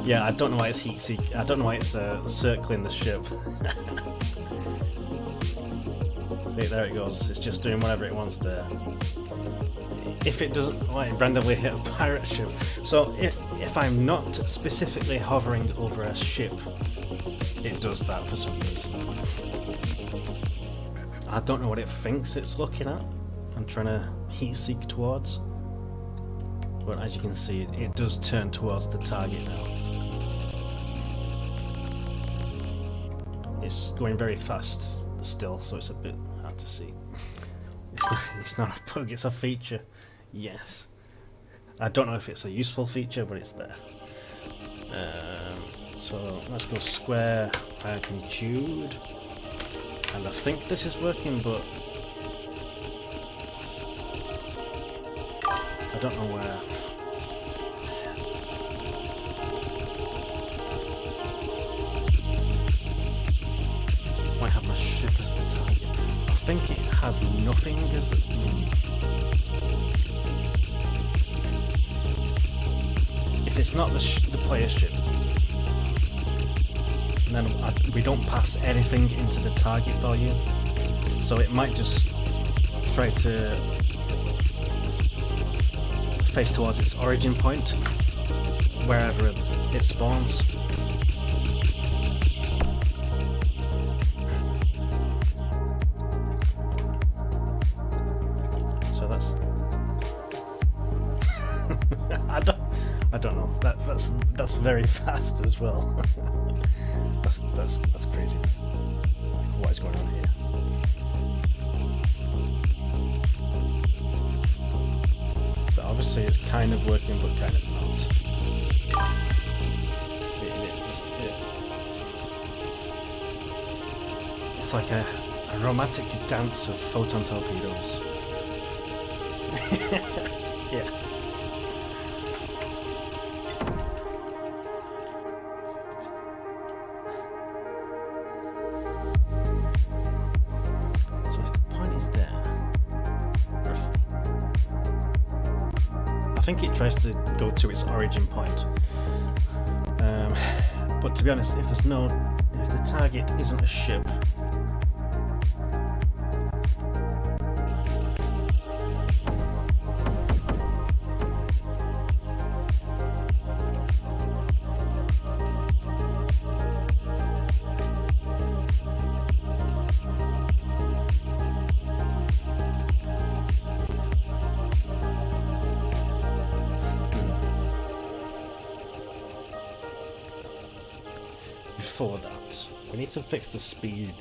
Yeah, I don't know why it's heat-seek. I don't know why it's circling the ship. See, there it goes. It's just doing whatever it wants there. If it doesn't, it randomly hit a pirate ship. So if I'm not specifically hovering over a ship, it does that for some reason. I don't know what it thinks it's looking at. I'm trying to heat seek towards. But as you can see, it does turn towards the target now. It's going very fast still, so it's a bit hard to see. It's not a bug, it's a feature. Yes. I don't know if it's a useful feature, but it's there. So let's go square magnitude. And I think this is working, but I don't know where. Might have my ship as the target. I think it has nothing as the... If it's not the player ship, then we don't pass anything into the target value, so it might just try to face towards its origin point, wherever it spawns. So that's... I don't know. That's very fast as well. That's crazy. What is going on here? So obviously it's kind of working, but kind of not. It's like a romantic dance of photon torpedoes. Yeah. I think it tries to go to its origin point, but to be honest, if the target isn't a ship, before that, we need to fix the speed.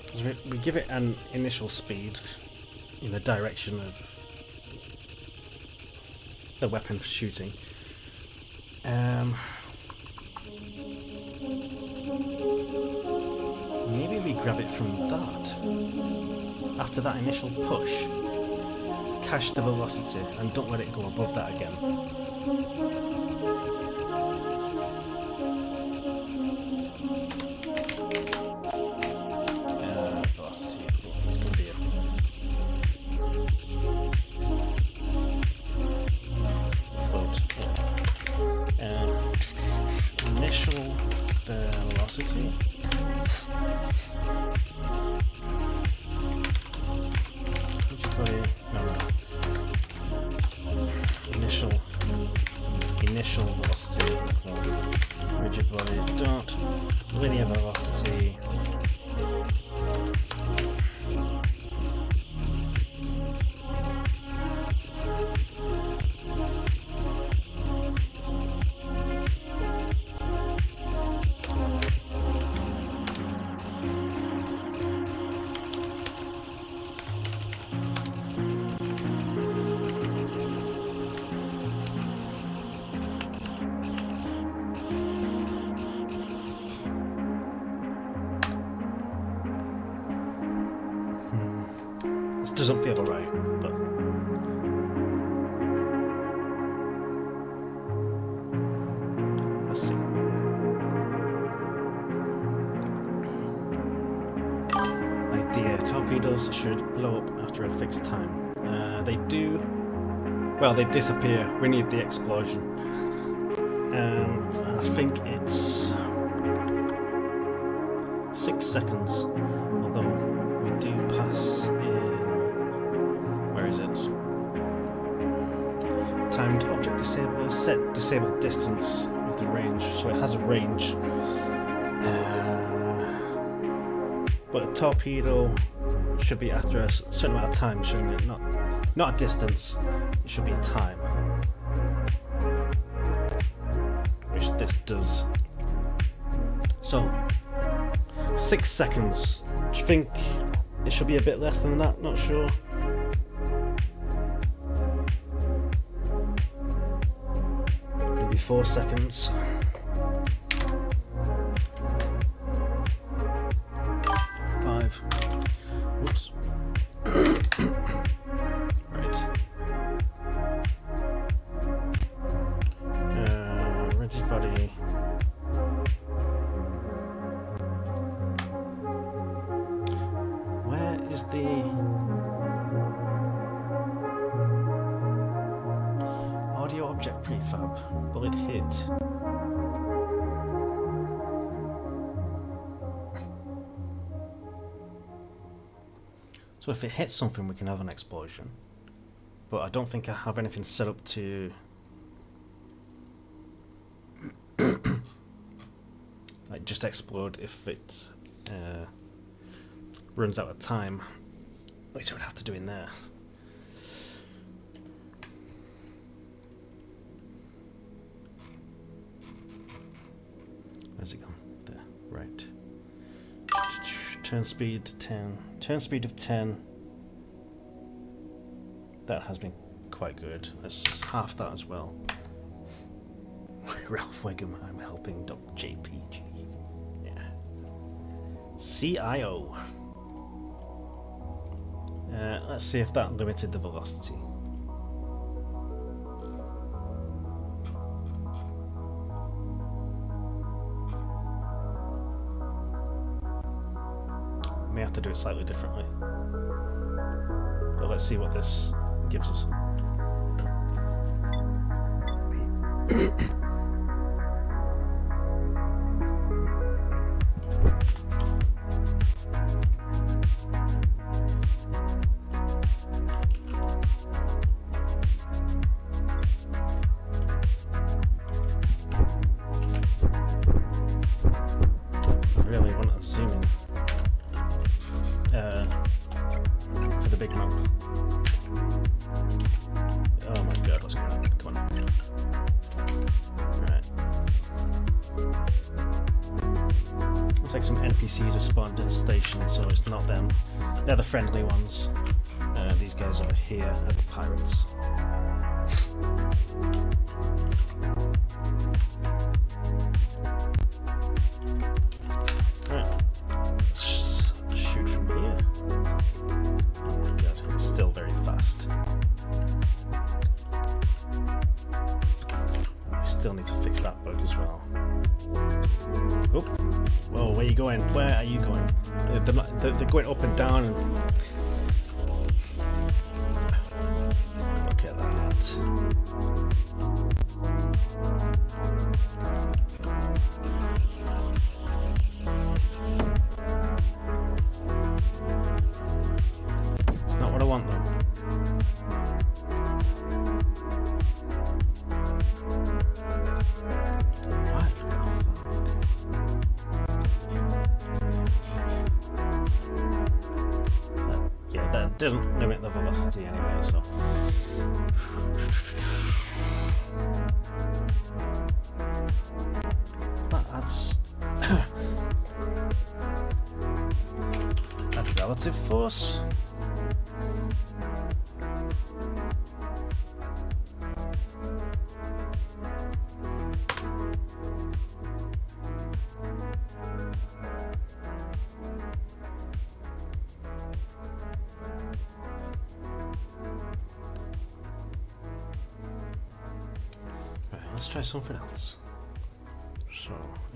Because we give it an initial speed in the direction of the weapon for shooting. Maybe we grab it from that. After that initial push, cache the velocity and don't let it go above that again. Velocity, it's going to be a float. Initial velocity. Initial velocity equals rigid body dot linear velocity doesn't feel right, but let's see. Idea: torpedoes should blow up after a fixed time. They do. Well, they disappear. We need the explosion. And I think it's 6 seconds. Although we do pass in. Where is it? Timed object disable, set disabled distance with the range, so it has a range. But a torpedo should be after a certain amount of time, shouldn't it? Not a distance, it should be a time. Which this does. So, 6 seconds. Do you think it should be a bit less than that? Not sure. Maybe 4 seconds. 5. Whoops. Right. Rigid body. Where is the audio object prefab? Will it hit? So if it hits something, we can have an explosion. But I don't think I have anything set up to like just explode if it runs out of time, which I would have to do in there. Where's it gone? There, right. Turn speed 10. Turn speed of 10. That has been quite good. Let's half that as well. Ralph Wiggum, I'm helping .jpg. Yeah. CIO. Let's see if that limited the velocity. May have to do it slightly differently. But let's see what this gives us. I really want to zoom in. For the big map. Oh my god, what's going on? Come on. like some NPCs have spawned at the station, so it's not them. They're the friendly ones. These guys over here are the pirates. Right. Let's shoot from here. Oh my god, it's still very fast. I still need to fix that bug as well. Oh, whoa, where are you going? Where are you going? They're going up and down. And look at that. It's not what I want, though. Didn't limit the velocity anyway, so that adds add relative force. Let's try something else. So,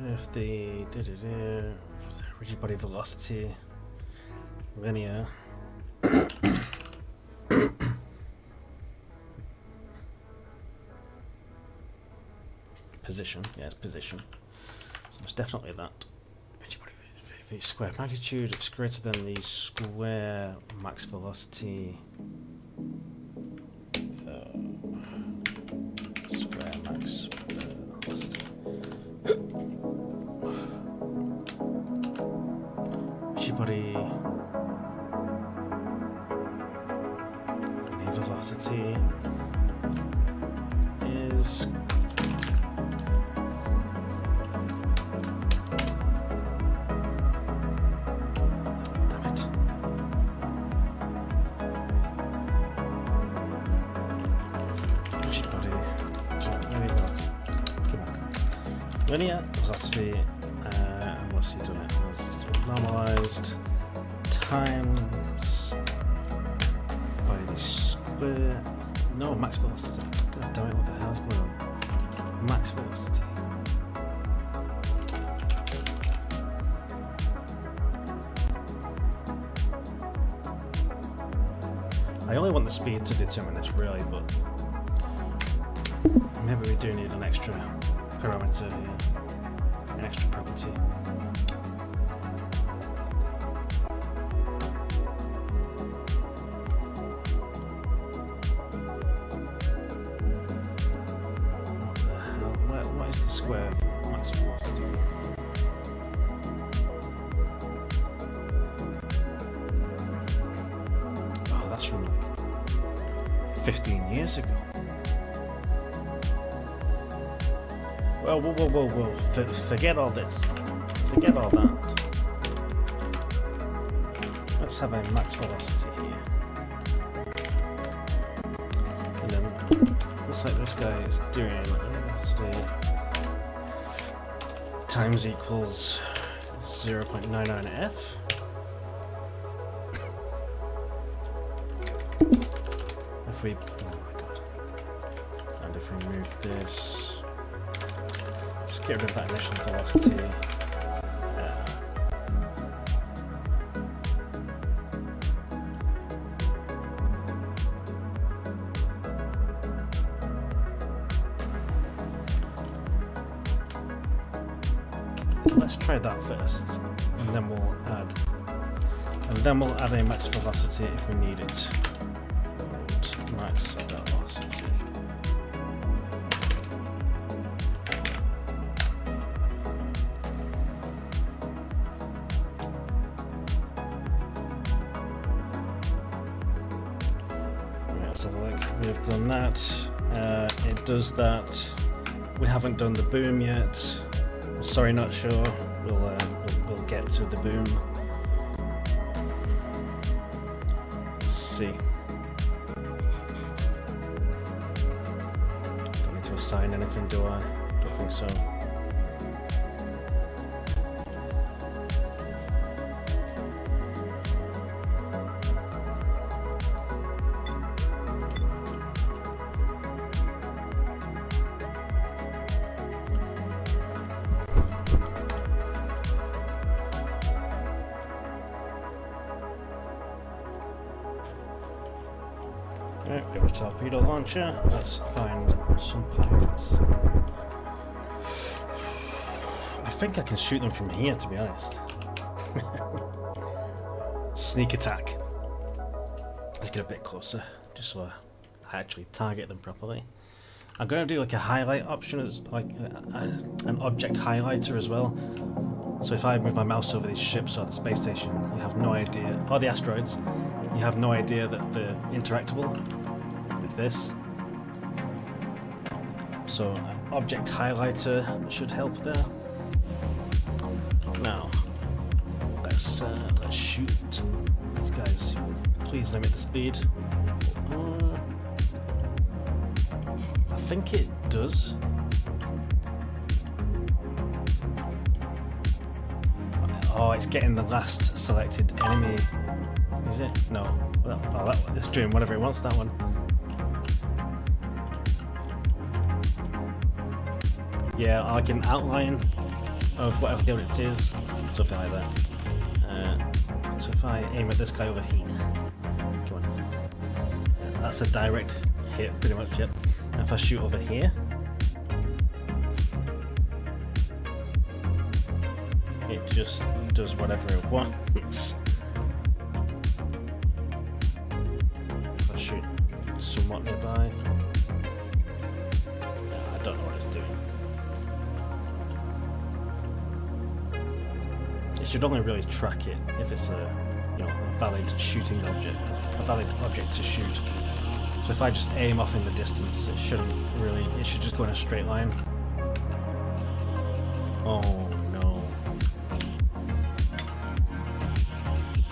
if the rigid body velocity linear position, yes, position. So it's definitely that. Rigid body v square magnitude is greater than the square max velocity. Body velocity is damn it. Rigid body linear velocity. Come on. Linear velocity. And what's he doing? Normalized times by the square. No, max velocity. God damn it, what the hell's going on? Max velocity. I only want the speed to determine this, really, but maybe we do need an extra parameter here, an extra property. Square max velocity. Oh, that's from like 15 years ago. Whoa. Forget all this. Forget all that. Let's have a max velocity here. And then, looks like this guy is doing velocity times equals 0.99f. If we, oh my god. And if we move this, let's get rid of that initial velocity. Let's try that first, and then we'll add a max velocity if we need it. Max velocity. Let's have a look. We've done that. It does that. We haven't done the boom yet. Sorry, not sure. We'll get to the boom. Let's see. Don't need to assign anything, do I? Don't think so. Right, we have a torpedo launcher. Let's find some pirates. I think I can shoot them from here, to be honest. Sneak attack. Let's get a bit closer, just so I actually target them properly. I'm going to do like a highlight option, as like an object highlighter as well. So if I move my mouse over these ships or the space station, you have no idea, or the asteroids, you have no idea that they're interactable with this. So object highlighter should help there. Now let's shoot these guys. Please limit the speed. I think it does. Oh, it's getting the last selected enemy. Is it? No. Oh, it's doing whatever it wants, that one. Yeah, like an outline of whatever it is. Something like that. So if I aim at this guy over here. Come on. That's a direct hit, pretty much, yep. And if I shoot over here. It just does whatever it wants. If I shoot somewhat nearby. I don't know what it's doing. It should only really track it if it's a valid shooting object, a valid object to shoot. So if I just aim off in the distance, it shouldn't really. It should just go in a straight line. Oh no!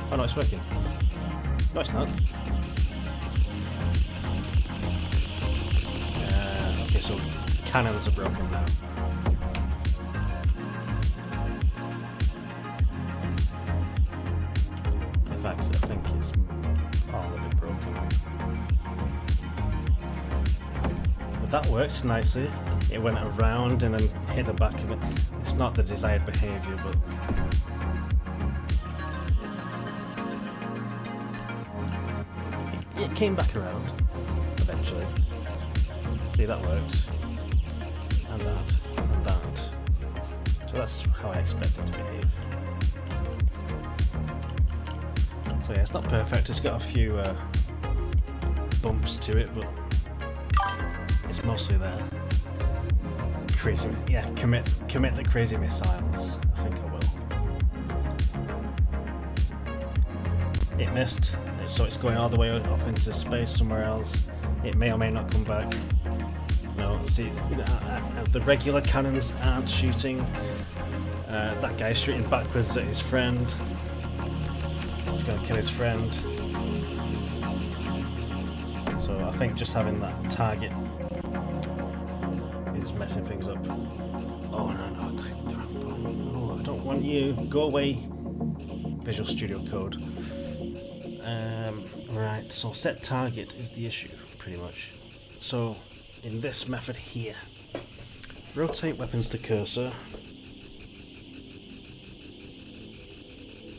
Oh no, it's working. No, it's not. Okay, so cannons are broken now. In fact, I think it's all of it broken. But that worked nicely. It went around and then hit the back of it. It's not the desired behaviour, but it came back around eventually. See, that works. And that. And that. So that's how I expect it to behave. So yeah, it's not perfect. It's got a few bumps to it, but it's mostly there. Crazy, yeah. Commit the crazy missiles. I think I will. It missed, so it's going all the way off into space somewhere else. It may or may not come back. No, see, the regular cannons aren't shooting. That guy's shooting backwards at his friend. He's going to kill his friend. So I think just having that target is messing things up. Oh no, oh, I don't want you. Go away. Visual Studio Code. Right, so set target is the issue, pretty much. So in this method here, rotate weapons to cursor.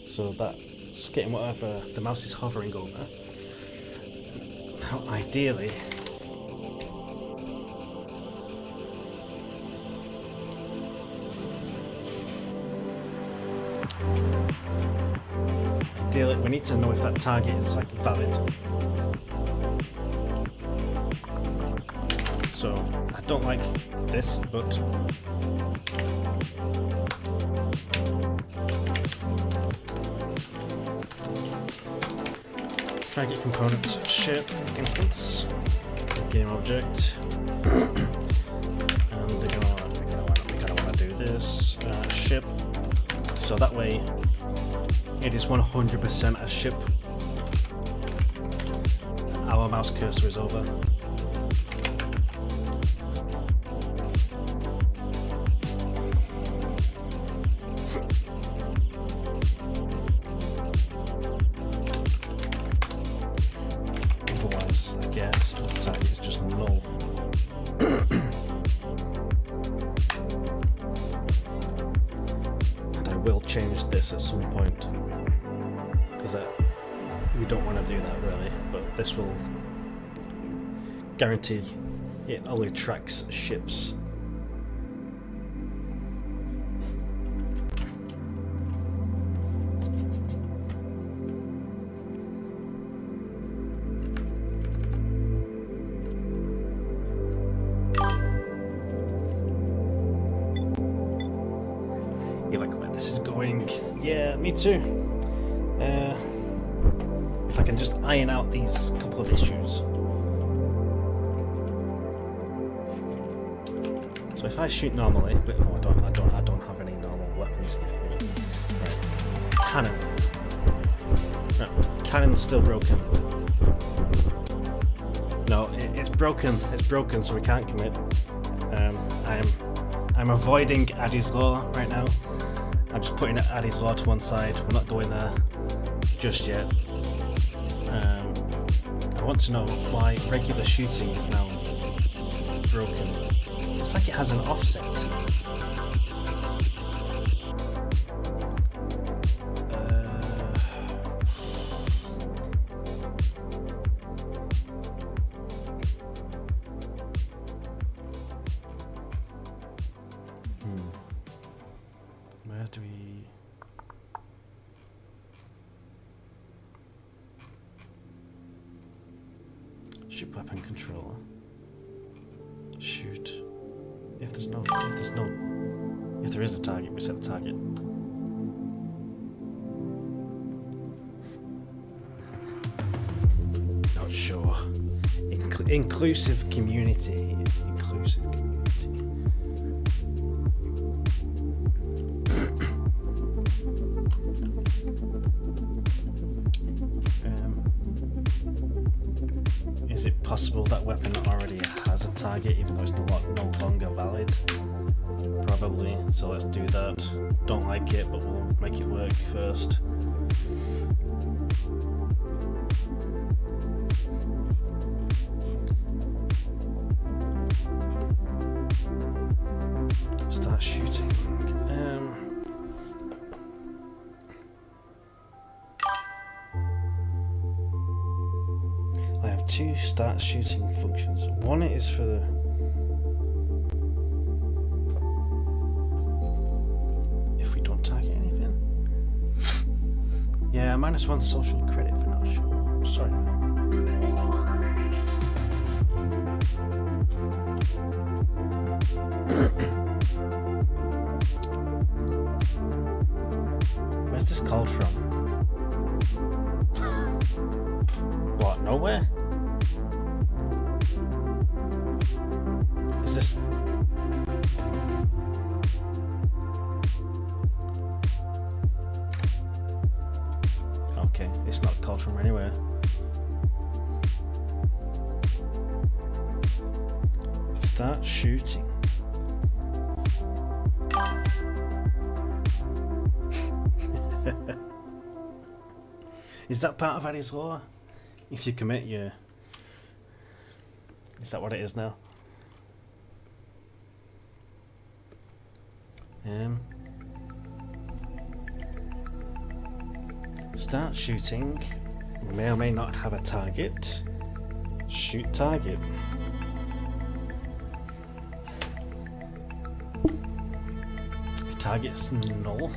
So that's getting whatever the mouse is hovering over. Now ideally, we need to know if that target is like valid. So I don't like this, but target components ship instance game object, and we kind of want to do this. ship, so that way it is 100% a ship. Our mouse cursor is over. Otherwise, I guess the target is just null. And I will change this at some point, because we don't want to do that really, but this will guarantee it only tracks ships. You like where this is going? Yeah, me too. If I can just iron out these couple of issues. So if I shoot normally, but no, I don't have any normal weapons here. Right. Cannon. No, cannon's still broken. No, it's broken. It's broken, so we can't commit. I'm avoiding Addy's Law right now. I'm just putting Addy's Law to one side. We're not going there just yet. I want to know why regular shooting is now broken. It's like it has an offset. Where do we... Ship weapon controller. Shoot. If there is a target, we set the target. Not sure. Inclusive community. Inclusive community. Is it possible that weapon already has a target, even though it's no longer valid? Probably, so let's do that. Don't like it, but we'll make it work first. Start shooting. I have two start shooting functions. One is for the target anything. Yeah, -1 social credit for not sure. I'm sorry. Where's this called from? What, nowhere? Is this... Okay, it's not called from anywhere. Start shooting. Is that part of Addy's Law? If you commit, you... Is that what it is now? Start shooting. May or may not have a target. Shoot target. If target's null,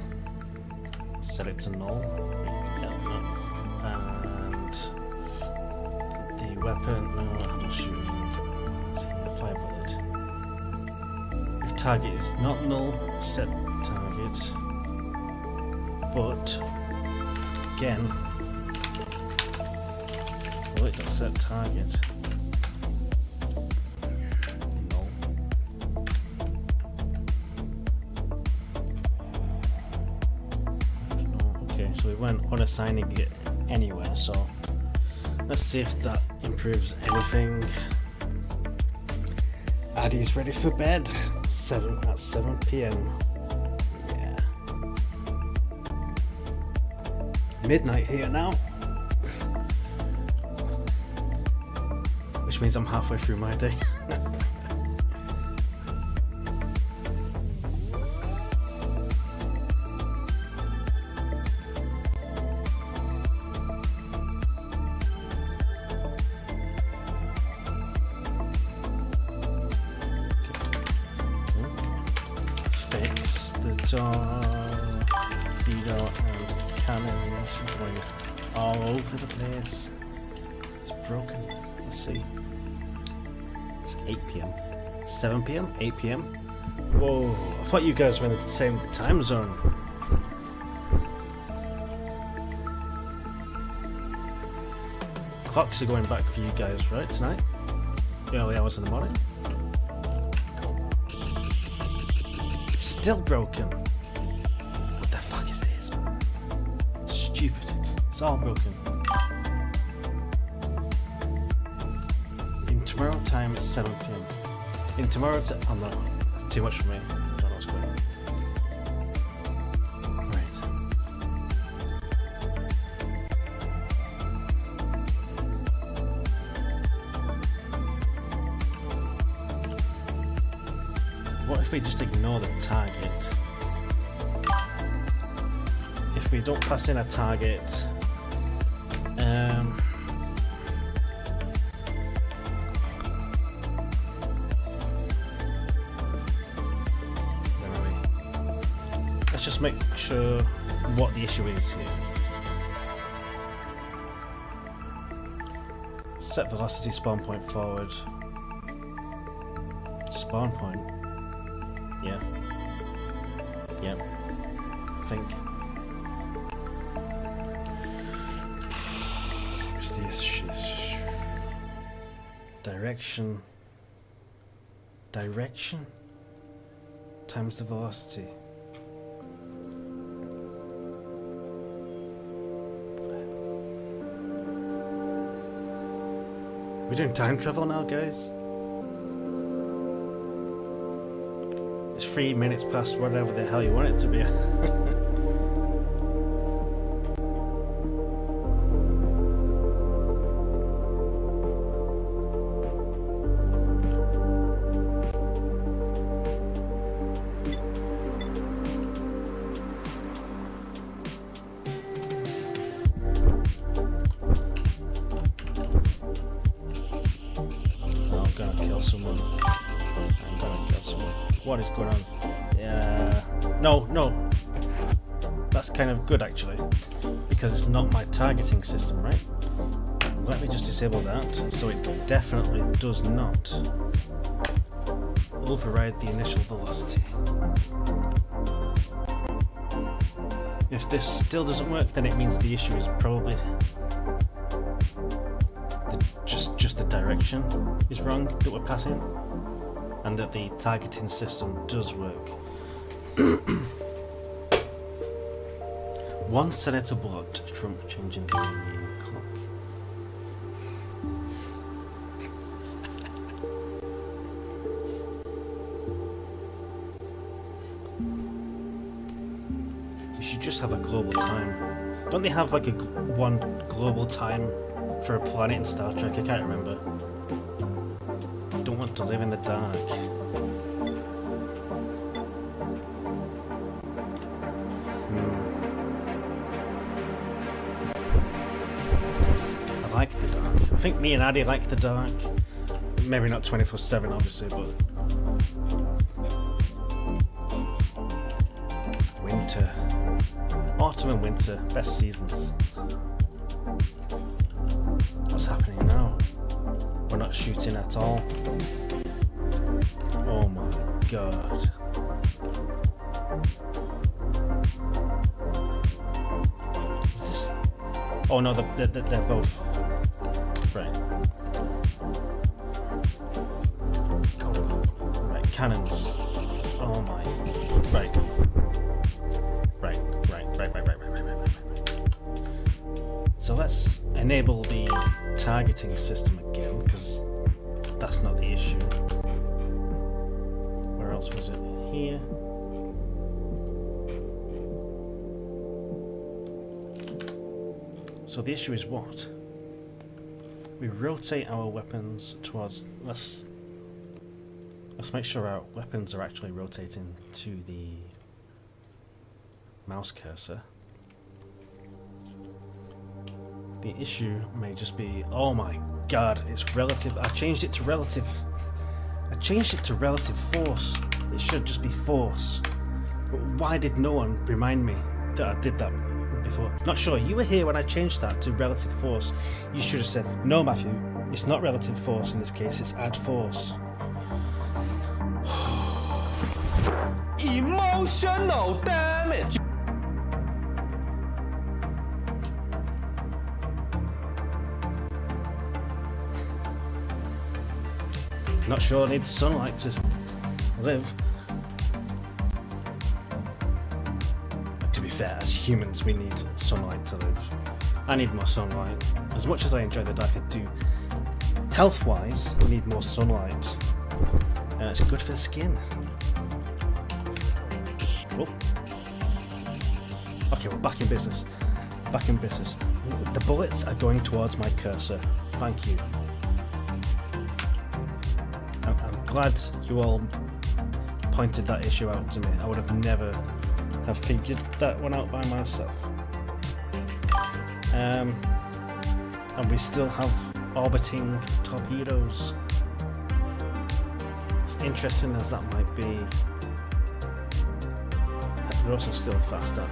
set it to null. Yeah, no. And the weapon, no, I'm not shooting. Is it a fire bullet? If target is not null, set target. But again, well, it does set target. No. so we weren't unassigning it anywhere. So let's see if that improves anything. Addie's ready for bed. 7 p.m. Yeah. Midnight here now. Which means I'm halfway through my day. Fix the torpedo and cannons going all over the place. It's broken. Let's see. It's 8 p.m. 7 p.m. 8 p.m. Whoa! I thought you guys were in the same time zone. Clocks are going back for you guys, right, tonight? Early hours in the morning. Still broken. What the fuck is this, man? Stupid. It's all broken. In tomorrow time it's 7 p.m. In tomorrow time, oh no, that's too much for me. I don't know what's going on. Right. What if we just ignore the target? If we don't pass in a target, where are we? Let's just make sure what the issue is here. Set velocity spawn point forward. Spawn point. Yeah. Yeah. Think. What's the issue? Direction. Direction times the velocity. We're doing time travel now, guys. It's 3 minutes past whatever the hell you want it to be. I'm gonna kill someone. What is going on? Yeah. No. That's kind of good actually, because it's not my targeting system, right? Let me just disable that, so it definitely does not override the initial velocity. If this still doesn't work, then it means the issue is probably just the direction is wrong that we're passing, and that the targeting system does work. One senator blocked Trump changing the Union clock. We should just have a global time. Don't they have like one global time for a planet in Star Trek? I can't remember. Don't want to live in the dark. I like the dark. I think me and Addie like the dark. Maybe not 24/7 obviously, but winter. Autumn and winter, best seasons. What's happening now? We're not shooting at all. Oh my god. Is this... Oh no, they're both... Right. Right, cannons. Oh my... Right. Right. enable the targeting system again, because that's not the issue. Where else was it? Here. So the issue is what? We rotate our weapons towards... Let's make sure our weapons are actually rotating to the mouse cursor. The issue may just be, oh my god, it's relative. I changed it to relative. I changed it to relative force. It should just be force. But why did no one remind me that I did that before? Not sure. You were here when I changed that to relative force. You should have said, no Matthew, it's not relative force in this case, it's add force. Emotional damage. Not sure I need sunlight to live. To be fair, as humans we need sunlight to live. I need more sunlight. As much as I enjoy the dark, I do. Health-wise, we need more sunlight. It's good for the skin. Oh. Okay, we're back in business. Back in business. The bullets are going towards my cursor. Thank you. I'm glad you all pointed that issue out to me. I would have never have figured that one out by myself. And we still have orbiting torpedoes. As interesting as that might be, they're also still faster.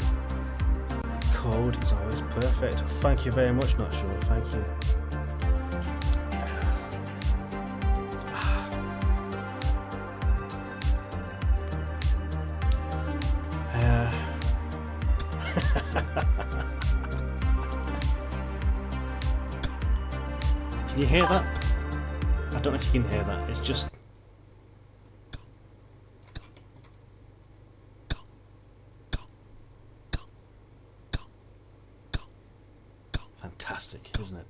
Code is always perfect. Thank you very much, Not Sure. Thank you. Can you hear that? I don't know if you can hear that. It's just... fantastic, isn't it?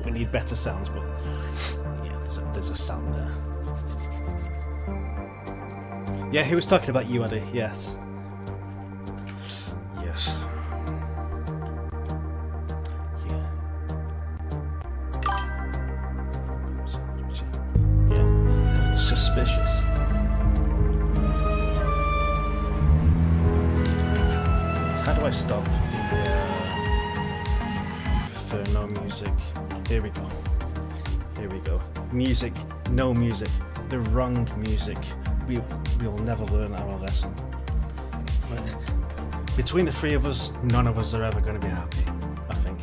We need better sounds, but yeah, there's a sound there. Yeah, he was talking about you, Addy. Yes. Yes. Yeah. Suspicious. How do I stop the for no music? Here we go. Here we go. Music, no music. The wrong music. We'll never learn our lesson. Between the three of us, none of us are ever going to be happy, I think.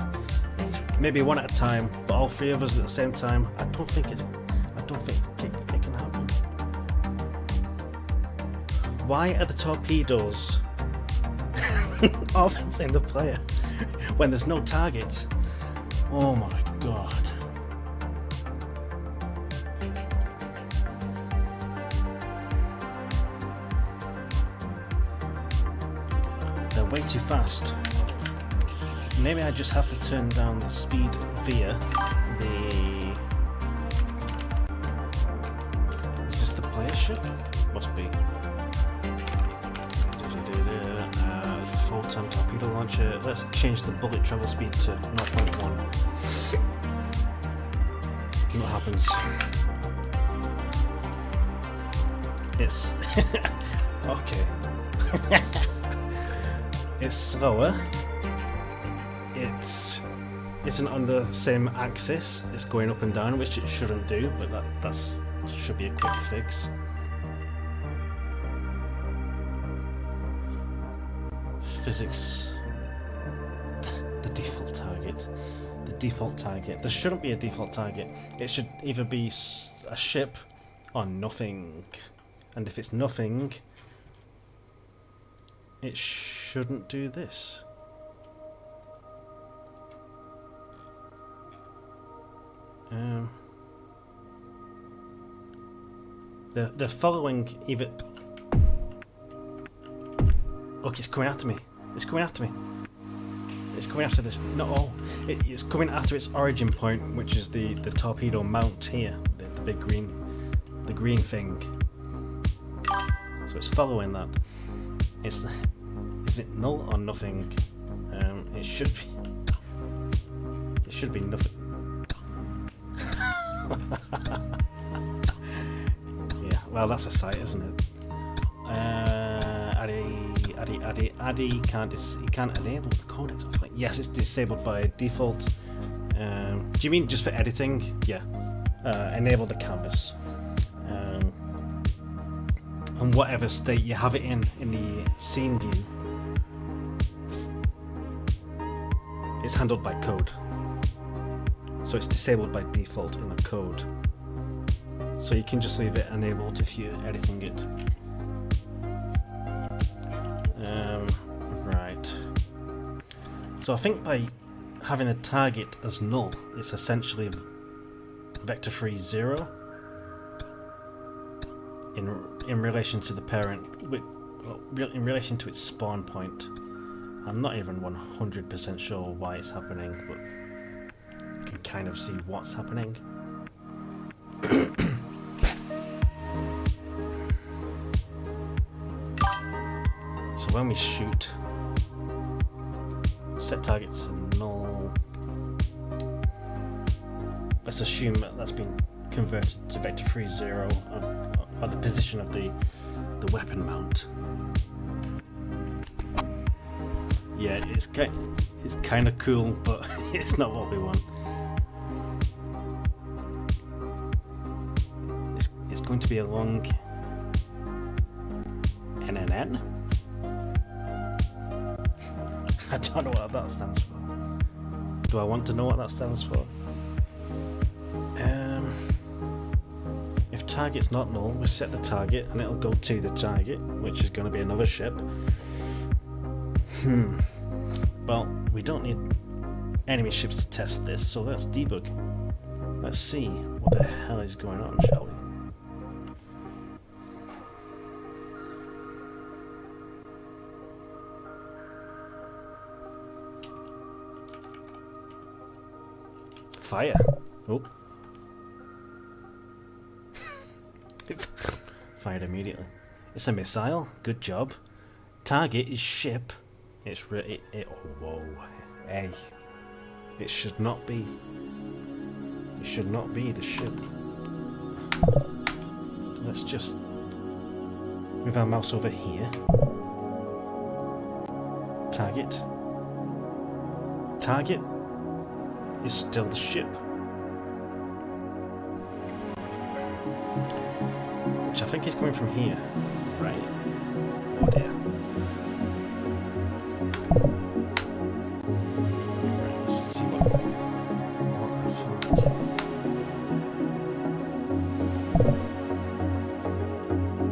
Maybe one at a time, but all three of us at the same time, I don't think it can happen. Why are the torpedoes orbiting the player when there's no target? Oh my god. Way too fast. Maybe I just have to turn down the speed via the... Is this the player ship? Must be. Photon torpedo launcher. Let's change the bullet travel speed to 0.1. What happens? It's... okay. It's slower. It isn't on the same axis. It's going up and down, which it shouldn't do, but that should be a quick fix. Physics. The default target. The default target. There shouldn't be a default target. It should either be a ship or nothing. And if it's nothing, it shouldn't do this. They're following either... Look, it's coming after me. It's coming after me. It's coming after this. No, it's coming after its origin point, which is the torpedo mount here, the big green thing. So it's following that. Is it null or nothing? It should be. It should be nothing. Yeah, well, that's a sight, isn't it? Addy can't enable the codecs. Yes, it's disabled by default. Do you mean just for editing? Yeah. Enable the canvas. And whatever state you have it in the scene view, it's handled by code. So it's disabled by default in the code. So you can just leave it enabled if you're editing it. Right. So I think by having the target as null, it's essentially vector free 0 in relation to the parent, in relation to its spawn point. I'm not even 100% sure why it's happening, but you can kind of see what's happening. So when we shoot, set targets to null. Let's assume that's been converted to vector free 0 of the position of the weapon mount. Yeah, it's kind of cool, but it's not what we want. It's going to be a long NNN. I don't know what that stands for. Do I want to know what that stands for? If target's not null, we set the target and it'll go to the target, which is going to be another ship. Well, we don't need enemy ships to test this, so let's debug. Let's see what the hell is going on, shall we? Fire. Oh. It fired immediately. It's a missile. Good job. Target is ship. It's oh, whoa. Hey. It should not be. It should not be the ship. Let's just move our mouse over here. Target. Target is still the ship. Which I think is coming from here. Right. Oh dear. Right, let's see what I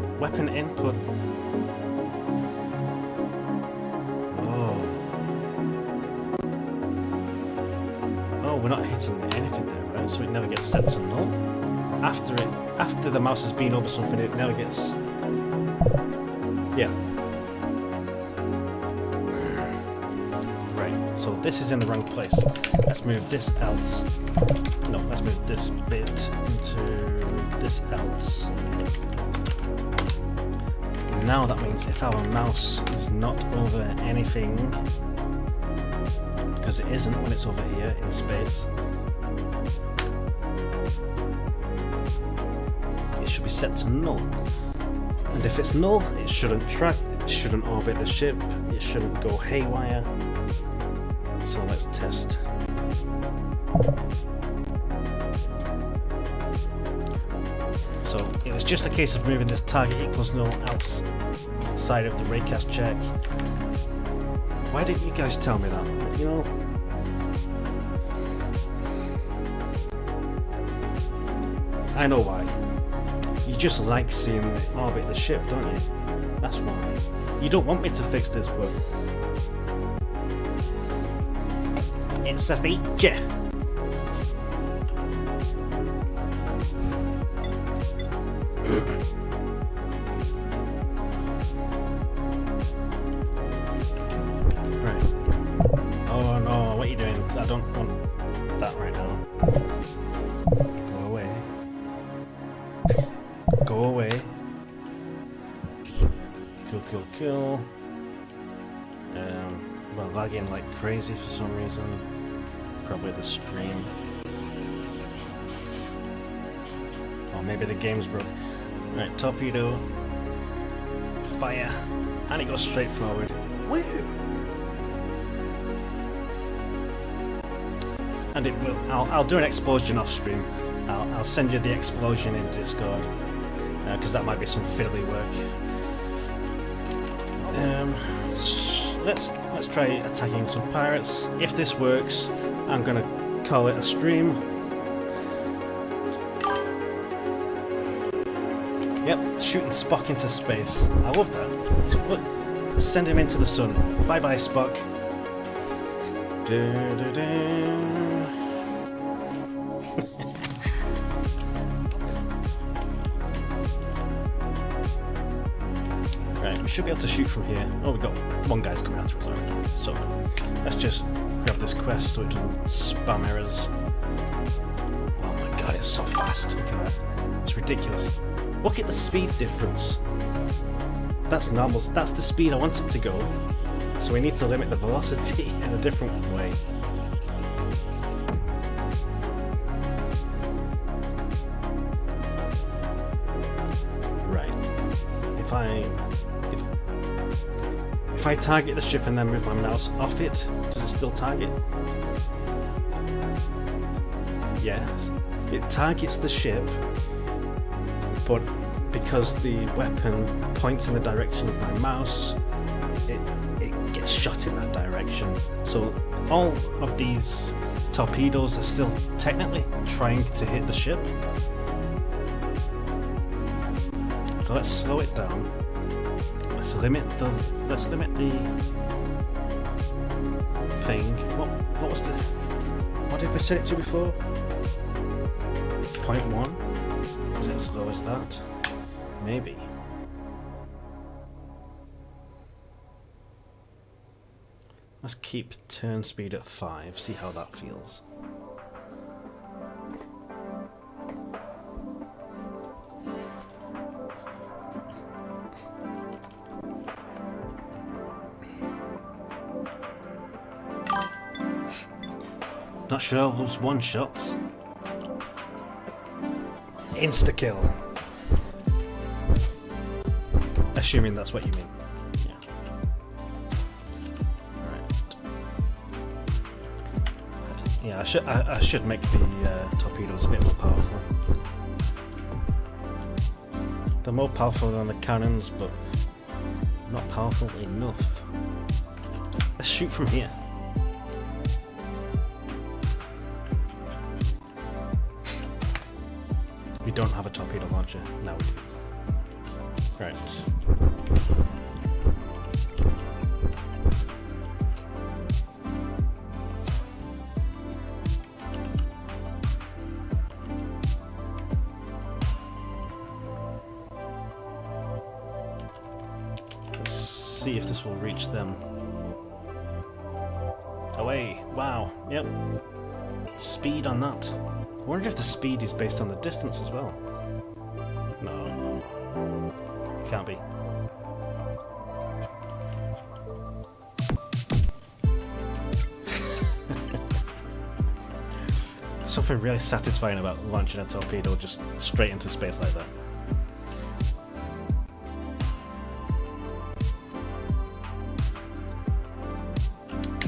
found. Weapon input. We're not hitting anything there, right? So it never gets set to null. After the mouse has been over something, it never gets. Yeah. Right. So this is in the wrong place. Let's move this else. No, let's move this bit into this else. Now that means if our mouse is not over anything, because it isn't when it's over here in space, it should be set to null. And if it's null, it shouldn't track, it shouldn't orbit the ship, it shouldn't go haywire. So let's test. So it was just a case of moving this target equals null outside of the raycast check. Why didn't you guys tell me that? You know, I know why. You just like seeing it orbit the ship, don't you? That's why. You don't want me to fix this, but it's a feature. I don't want that right now. Go away. Go away. Cool. Well, lagging like crazy for some reason. Probably the stream. Or maybe the game's broke. Right, torpedo. Fire. And it goes straight forward. Woo! And it will. I'll do an explosion off stream. I'll send you the explosion in Discord because that might be some fiddly work. Let's try attacking some pirates. If this works, I'm gonna call it a stream. Yep, shooting Spock into space. I love that. Look, send him into the sun. Bye bye, Spock. Right, we should be able to shoot from here. Oh, we got one guy's coming after us already. So let's just grab this quest so it doesn't spam errors. Oh my god, it's so fast. Look at that. It's ridiculous. Look at the speed difference. That's normal. That's the speed I want it to go. So we need to limit the velocity in a different way. Right. If I target the ship and then move my mouse off it, does it still target? Yes. It targets the ship, but because the weapon points in the direction of my mouse, it gets shot in that direction. So all of these torpedoes are still technically trying to hit the ship. So let's slow it down. Let's limit the thing. What was the? What did we set it to before? 0.1? Is it as low as that? Maybe. Let's keep turn speed at 5, see how that feels. Not sure those one shots. Insta-kill. Assuming that's what you mean. Yeah. Right. Yeah, I should make the torpedoes a bit more powerful. They're more powerful than the cannons, but not powerful enough. Let's shoot from here. We don't have a torpedo launcher. No. Right. Let's see if this will reach them. Away! Wow. Yep. Speed on that. I wonder if the speed is based on the distance as well. No. Can't be. There's something really satisfying about launching a torpedo just straight into space like that.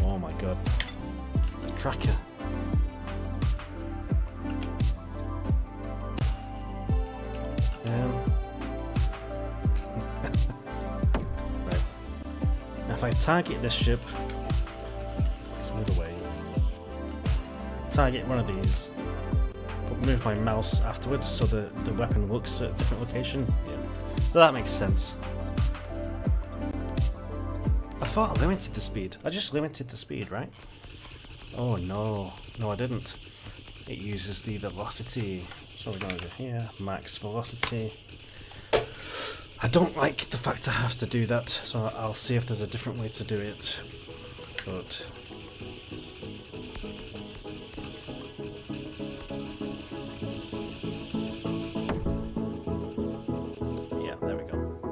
Oh my god. The tracker. Right. Now if I target this ship, let's move away. Target one of these, but move my mouse afterwards so the weapon looks at a different location. Yeah. So that makes sense. I thought I limited the speed. I just limited the speed, right? Oh no. No, I didn't. It uses the velocity. So we're going over here, max velocity. I don't like the fact I have to do that, so I'll see if there's a different way to do it. But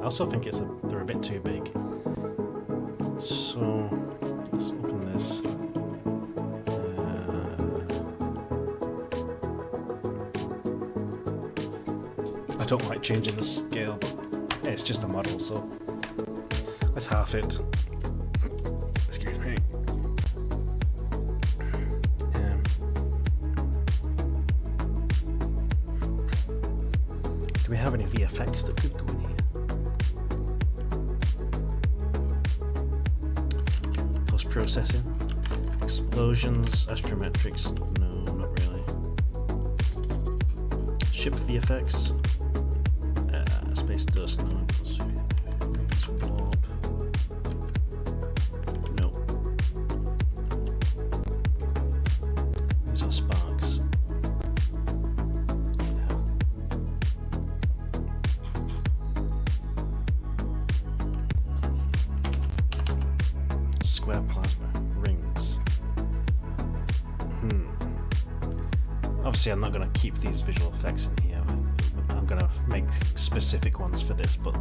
also think they're a bit too big. So let's open this. I don't like changing the scale, but it's just a model, so let's half it. Excuse me. Do we have any VFX that could go in here? Post-processing? Explosions? Astrometrics? No, not really. Ship VFX? Space dust? No. Warp? No. These are sparks. Square plasma rings. Obviously, I'm not going to keep these visual effects in here. I'm going to make specific ones for this, but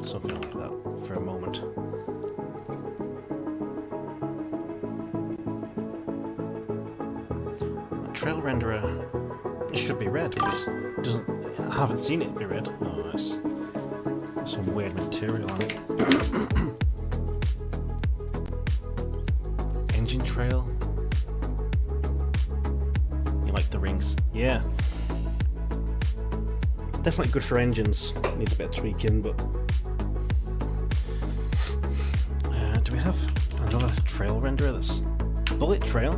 something like that for a moment. A trail renderer, it should be red, but it doesn't. I haven't seen it be red. Oh, it's some weird material on it. Engine trail. You like the rings? Yeah. Definitely good for engines. Needs a bit of tweaking, but do we have another trail renderer? That's bullet trail.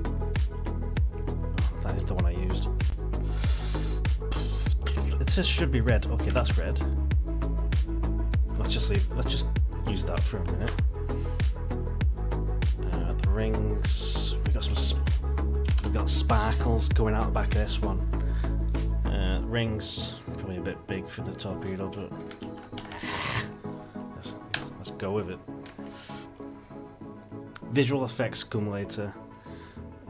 Oh, that is the one I used. This should be red. Okay, that's red. Let's just use that for a minute. The rings. We've got sparkles going out the back of this one. Rings probably a bit big for the torpedo, but let's go with it. Visual effects accumulator.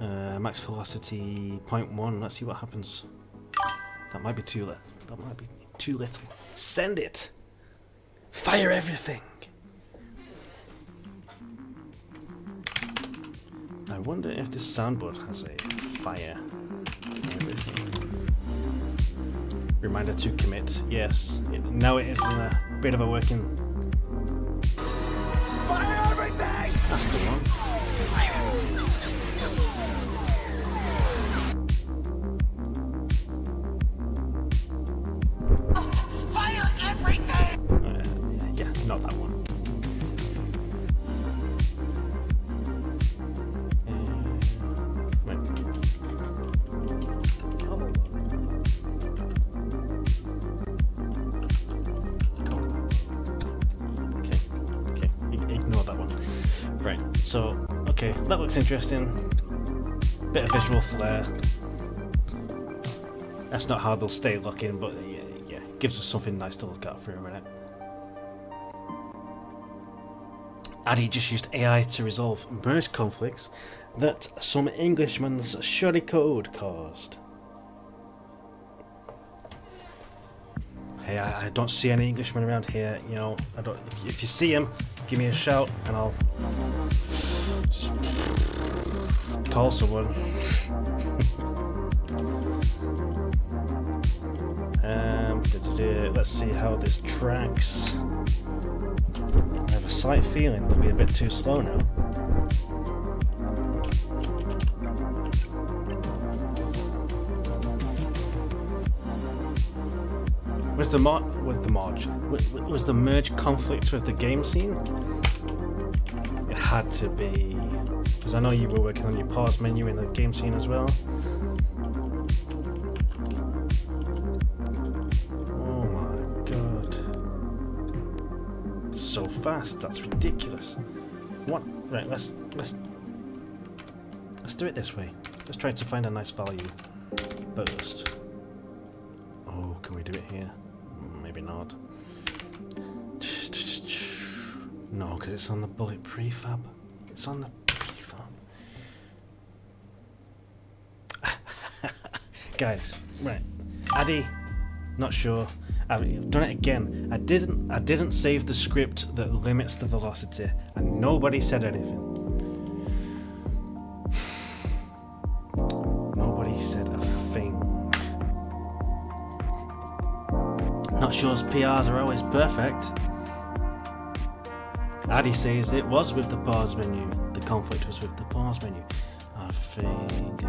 Max velocity 0.1. Let's see what happens. That might be too little. That might be too little. Send it. Fire everything! I wonder if this soundboard has a fire everything. Reminder to commit. Yes. Now it is in a bit of a working... Fire everything! That's the one. Fire everything! Yeah, not that one. Right. Okay. Ignore that one. Right. So, okay, that looks interesting. Bit of visual flair. That's not how they'll stay looking, but yeah, gives us something nice to look at for a minute. Addy just used AI to resolve merge conflicts that some Englishman's shoddy code caused. Hey, I don't see any Englishmen around here. You know, I don't. If you see him, give me a shout and I'll call someone. Let's see how this tracks. I have a slight feeling they'll be a bit too slow now. Was the merge conflict with the game scene? It had to be, because I know you were working on your pause menu in the game scene as well. So fast, that's ridiculous. What? Right, let's do it this way. Let's try to find a nice value first. Oh, can we do it here? Maybe not. No, because it's on the bullet prefab. It's on the prefab. Guys, right. Addy, not sure. I've done it again. I didn't save the script that limits the velocity, and nobody said anything. Nobody said a thing. Not sure's PRs are always perfect. Addy says it was with the pause menu. The conflict was with the pause menu. I think.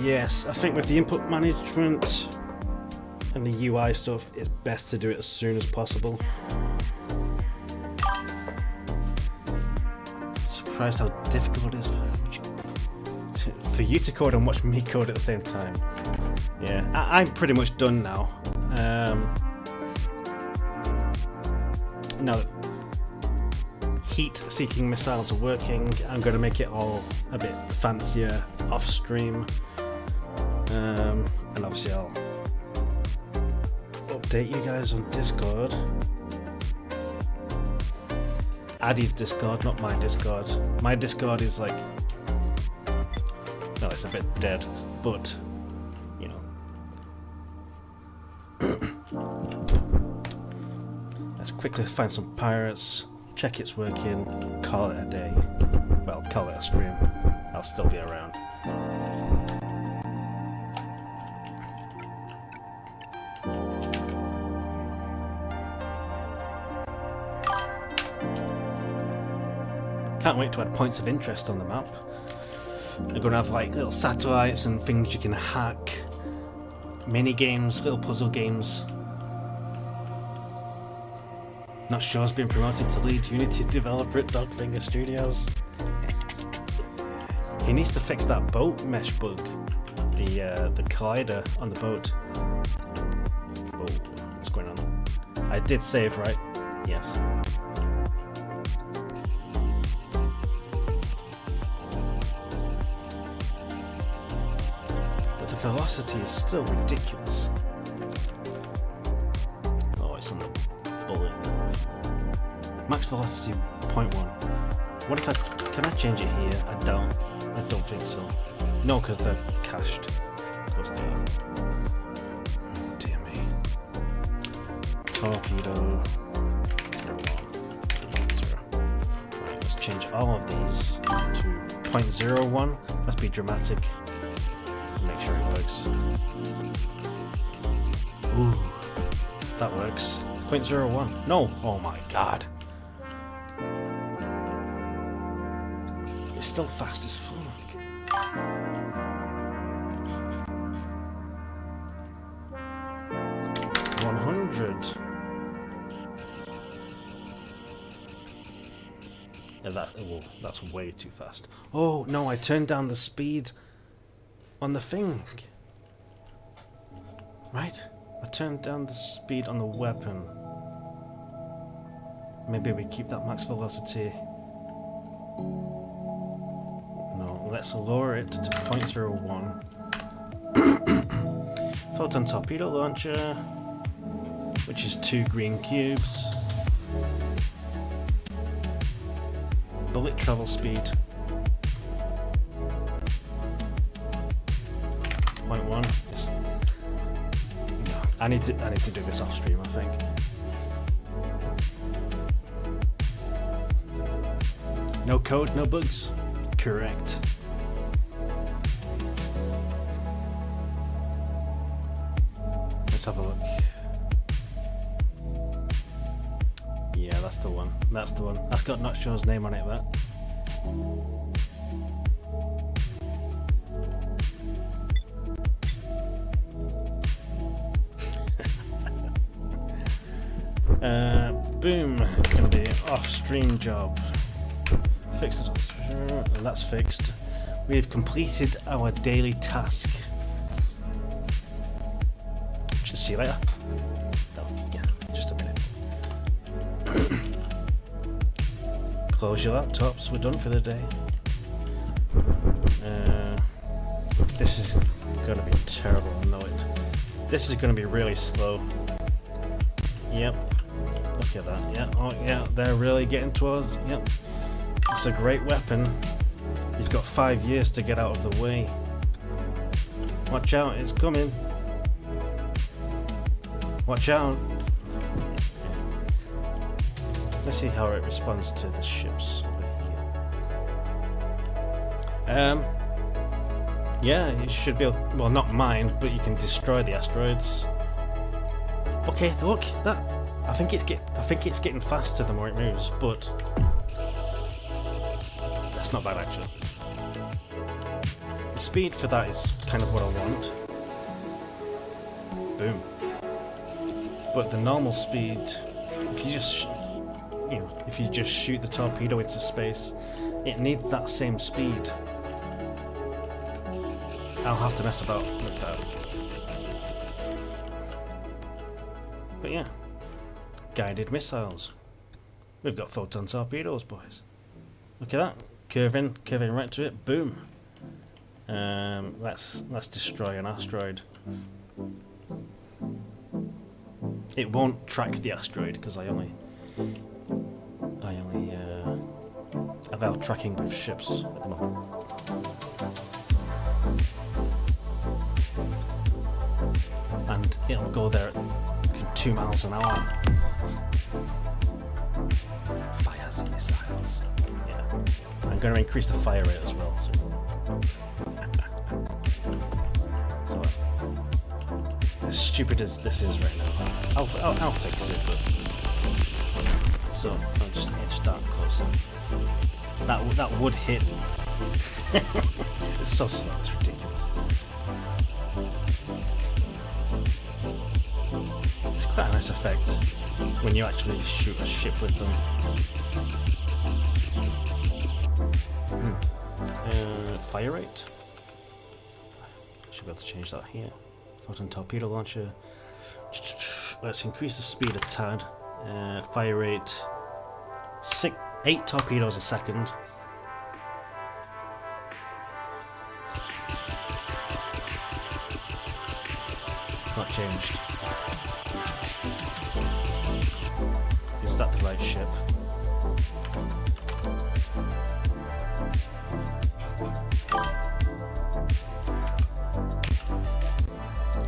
Yes, I think with the input management and the UI stuff, it's best to do it as soon as possible. Surprised how difficult it is for you to code and watch me code at the same time. Yeah, I'm pretty much done now. Now that heat-seeking missiles are working, I'm going to make it all a bit fancier off-stream. And obviously I'll update you guys on Discord. Addy's Discord, not my Discord. My Discord is like, well, it's a bit dead, but you know. Let's quickly find some pirates, check it's working, call it a day. Well, call it a stream. I'll still be around. Can't wait to add points of interest on the map. They're going to have like little satellites and things you can hack, mini games, little puzzle games. Not sure has been promoted to lead Unity developer at Dogfinger Studios. He needs to fix that boat mesh bug, the collider on the boat. Oh, what's going on? I did save, right? Yes. Velocity is still ridiculous. Oh, it's on the bullet. Max velocity 0.1. What if can I change it here? I don't think so. No, because they're cached. Of course they are. Oh, dear me. Torpedo. 0. Right, let's change all of these to 0.01. Let's be dramatic. Make sure it works. Ooh, that works. 0.01. No! Oh my god. It's still fast as fuck. Yeah, that's way too fast. Oh no, I turned down the speed on the thing. Right? I turned down the speed on the weapon. Maybe we keep that max velocity. No, let's lower it to 0.01. Photon torpedo launcher, which is 2 green cubes. Bullet travel speed 0.1. No, I need to do this off stream, I think. No code, no bugs. Correct. Let's have a look. Yeah, that's the one. That's the one. That's got Not Sure's name on it, that. Boom. It's going to be an off-stream job. Fix it. And that's fixed. We've completed our daily task. Just see you later. Oh, yeah, just a minute. Close your laptops. We're done for the day. This is going to be terrible. I know it. This is going to be really slow. Yep. Look at that. Yeah. Oh, yeah. They're really getting towards. Yep. It's a great weapon. You've got 5 years to get out of the way. Watch out, it's coming. Watch out. Let's see how it responds to the ships over here. Yeah, you should be able, well, not mine, but you can destroy the asteroids. Okay, look, that. I think it's getting faster the more it moves, but that's not bad actually. The speed for that is kind of what I want. Boom. But the normal speed, if you just, if you just shoot the torpedo into space, it needs that same speed. I'll have to mess about with that. But yeah, guided missiles. We've got photon torpedoes, boys. Look at that, curving right to it. Boom. Let's destroy an asteroid. It won't track the asteroid because I only allow tracking with ships at the moment. And it'll go there at 2 miles an hour. Fires and missiles. Yeah. I'm going to increase the fire rate as well. So as stupid as this is right now, I'll fix it. But so I'll just edge that closer. That would hit. It's so slow. It's ridiculous. It's quite a nice effect when you actually shoot a ship with them. Fire rate. Should be able to change that here. Photon torpedo launcher. Let's increase the speed a tad. Fire rate 8 torpedoes a second. It's not changed. Is that the right ship?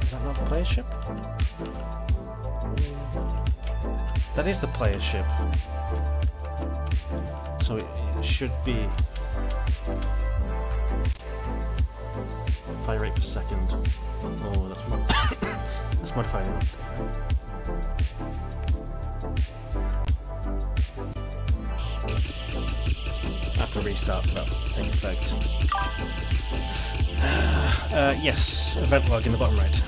Is that not the player ship? That is the player ship. So it should be fire rate per second. Oh, that's modified. I have to restart for that to take effect. Yes, event log in the bottom right.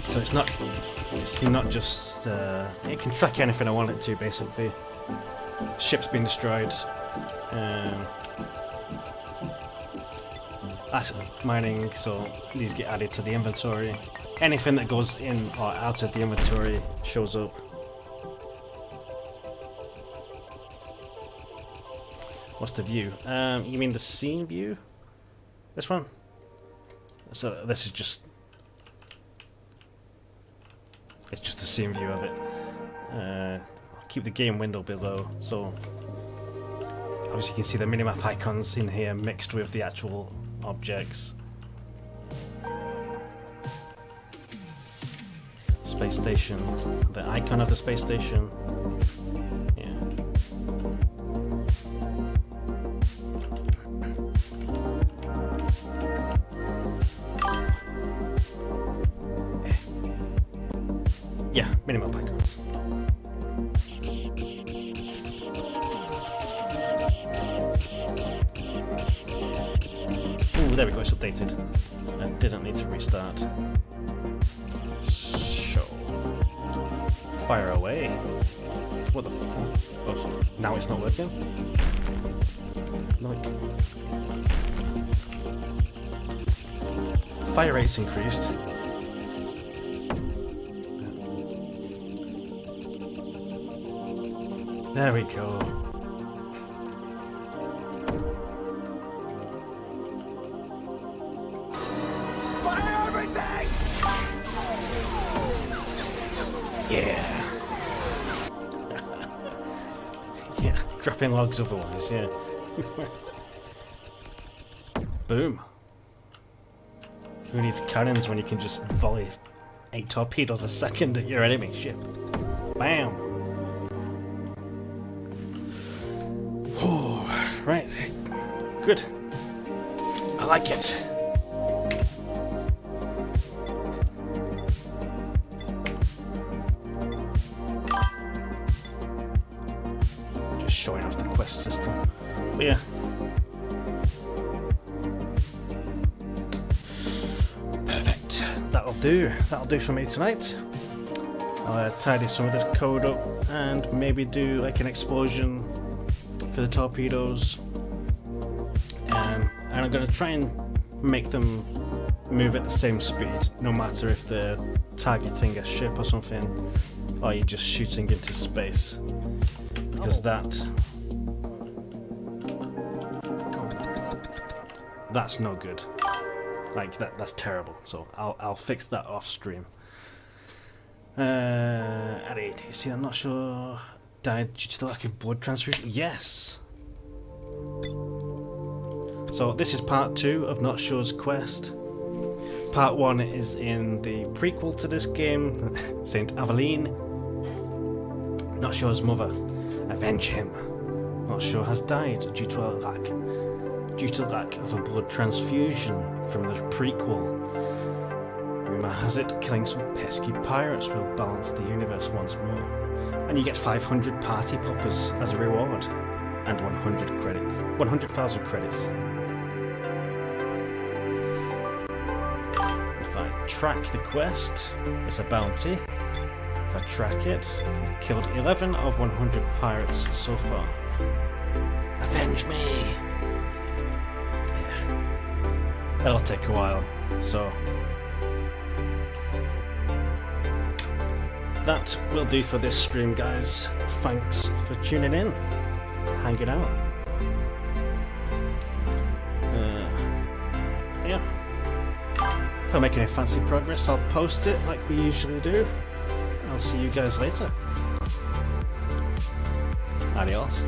So it's not just it can track anything I want it to basically. Ship's been destroyed. Asset mining, so these get added to the inventory. Anything that goes in or out of the inventory shows up. What's the view? You mean the scene view? This one? So this is just... it's just the scene view of it. I'll keep the game window below, so... obviously you can see the minimap icons in here mixed with the actual objects. Space station, the icon of the space station. Yeah. Yeah, minimap icons. Ooh, there we go, it's updated. I didn't need to restart. So, fire away. What the fuck? Oh, now it's not working? Like, fire rate's increased. There we go. Fire everything! Yeah. Yeah, dropping logs otherwise, yeah. Boom. Who needs cannons when you can just volley 8 torpedoes a second at your enemy ship? Bam! Oh, right. Good. I like it. Just showing off the quest system. But yeah. Perfect. That'll do. That'll do for me tonight. I'll tidy some of this code up and maybe do like an explosion for the torpedoes. And I'm going to try and make them move at the same speed, no matter if they're targeting a ship or something, or you're just shooting into space. Because that's no good. Like that's terrible. So I'll fix that off stream. Eddie, do you see? I'm not sure. Died due to the lack of blood transfusion. Yes. So this is part 2 of Not Sure's quest. Part 1 is in the prequel to this game, Saint Aveline. Not Sure's mother. Avenge him. Not Sure has died due to lack of a blood transfusion from the prequel. Rumor has it killing some pesky pirates will balance the universe once more. And you get 500 party poppers as a reward. And 100,000 credits. If I track the quest, it's a bounty. If I track it, I've killed 11 of 100 pirates so far. Avenge me! Yeah. That'll take a while, so... that will do for this stream, guys. Thanks for tuning in. Hanging out. Yeah. If I make any fancy progress, I'll post it like we usually do. I'll see you guys later. Adios.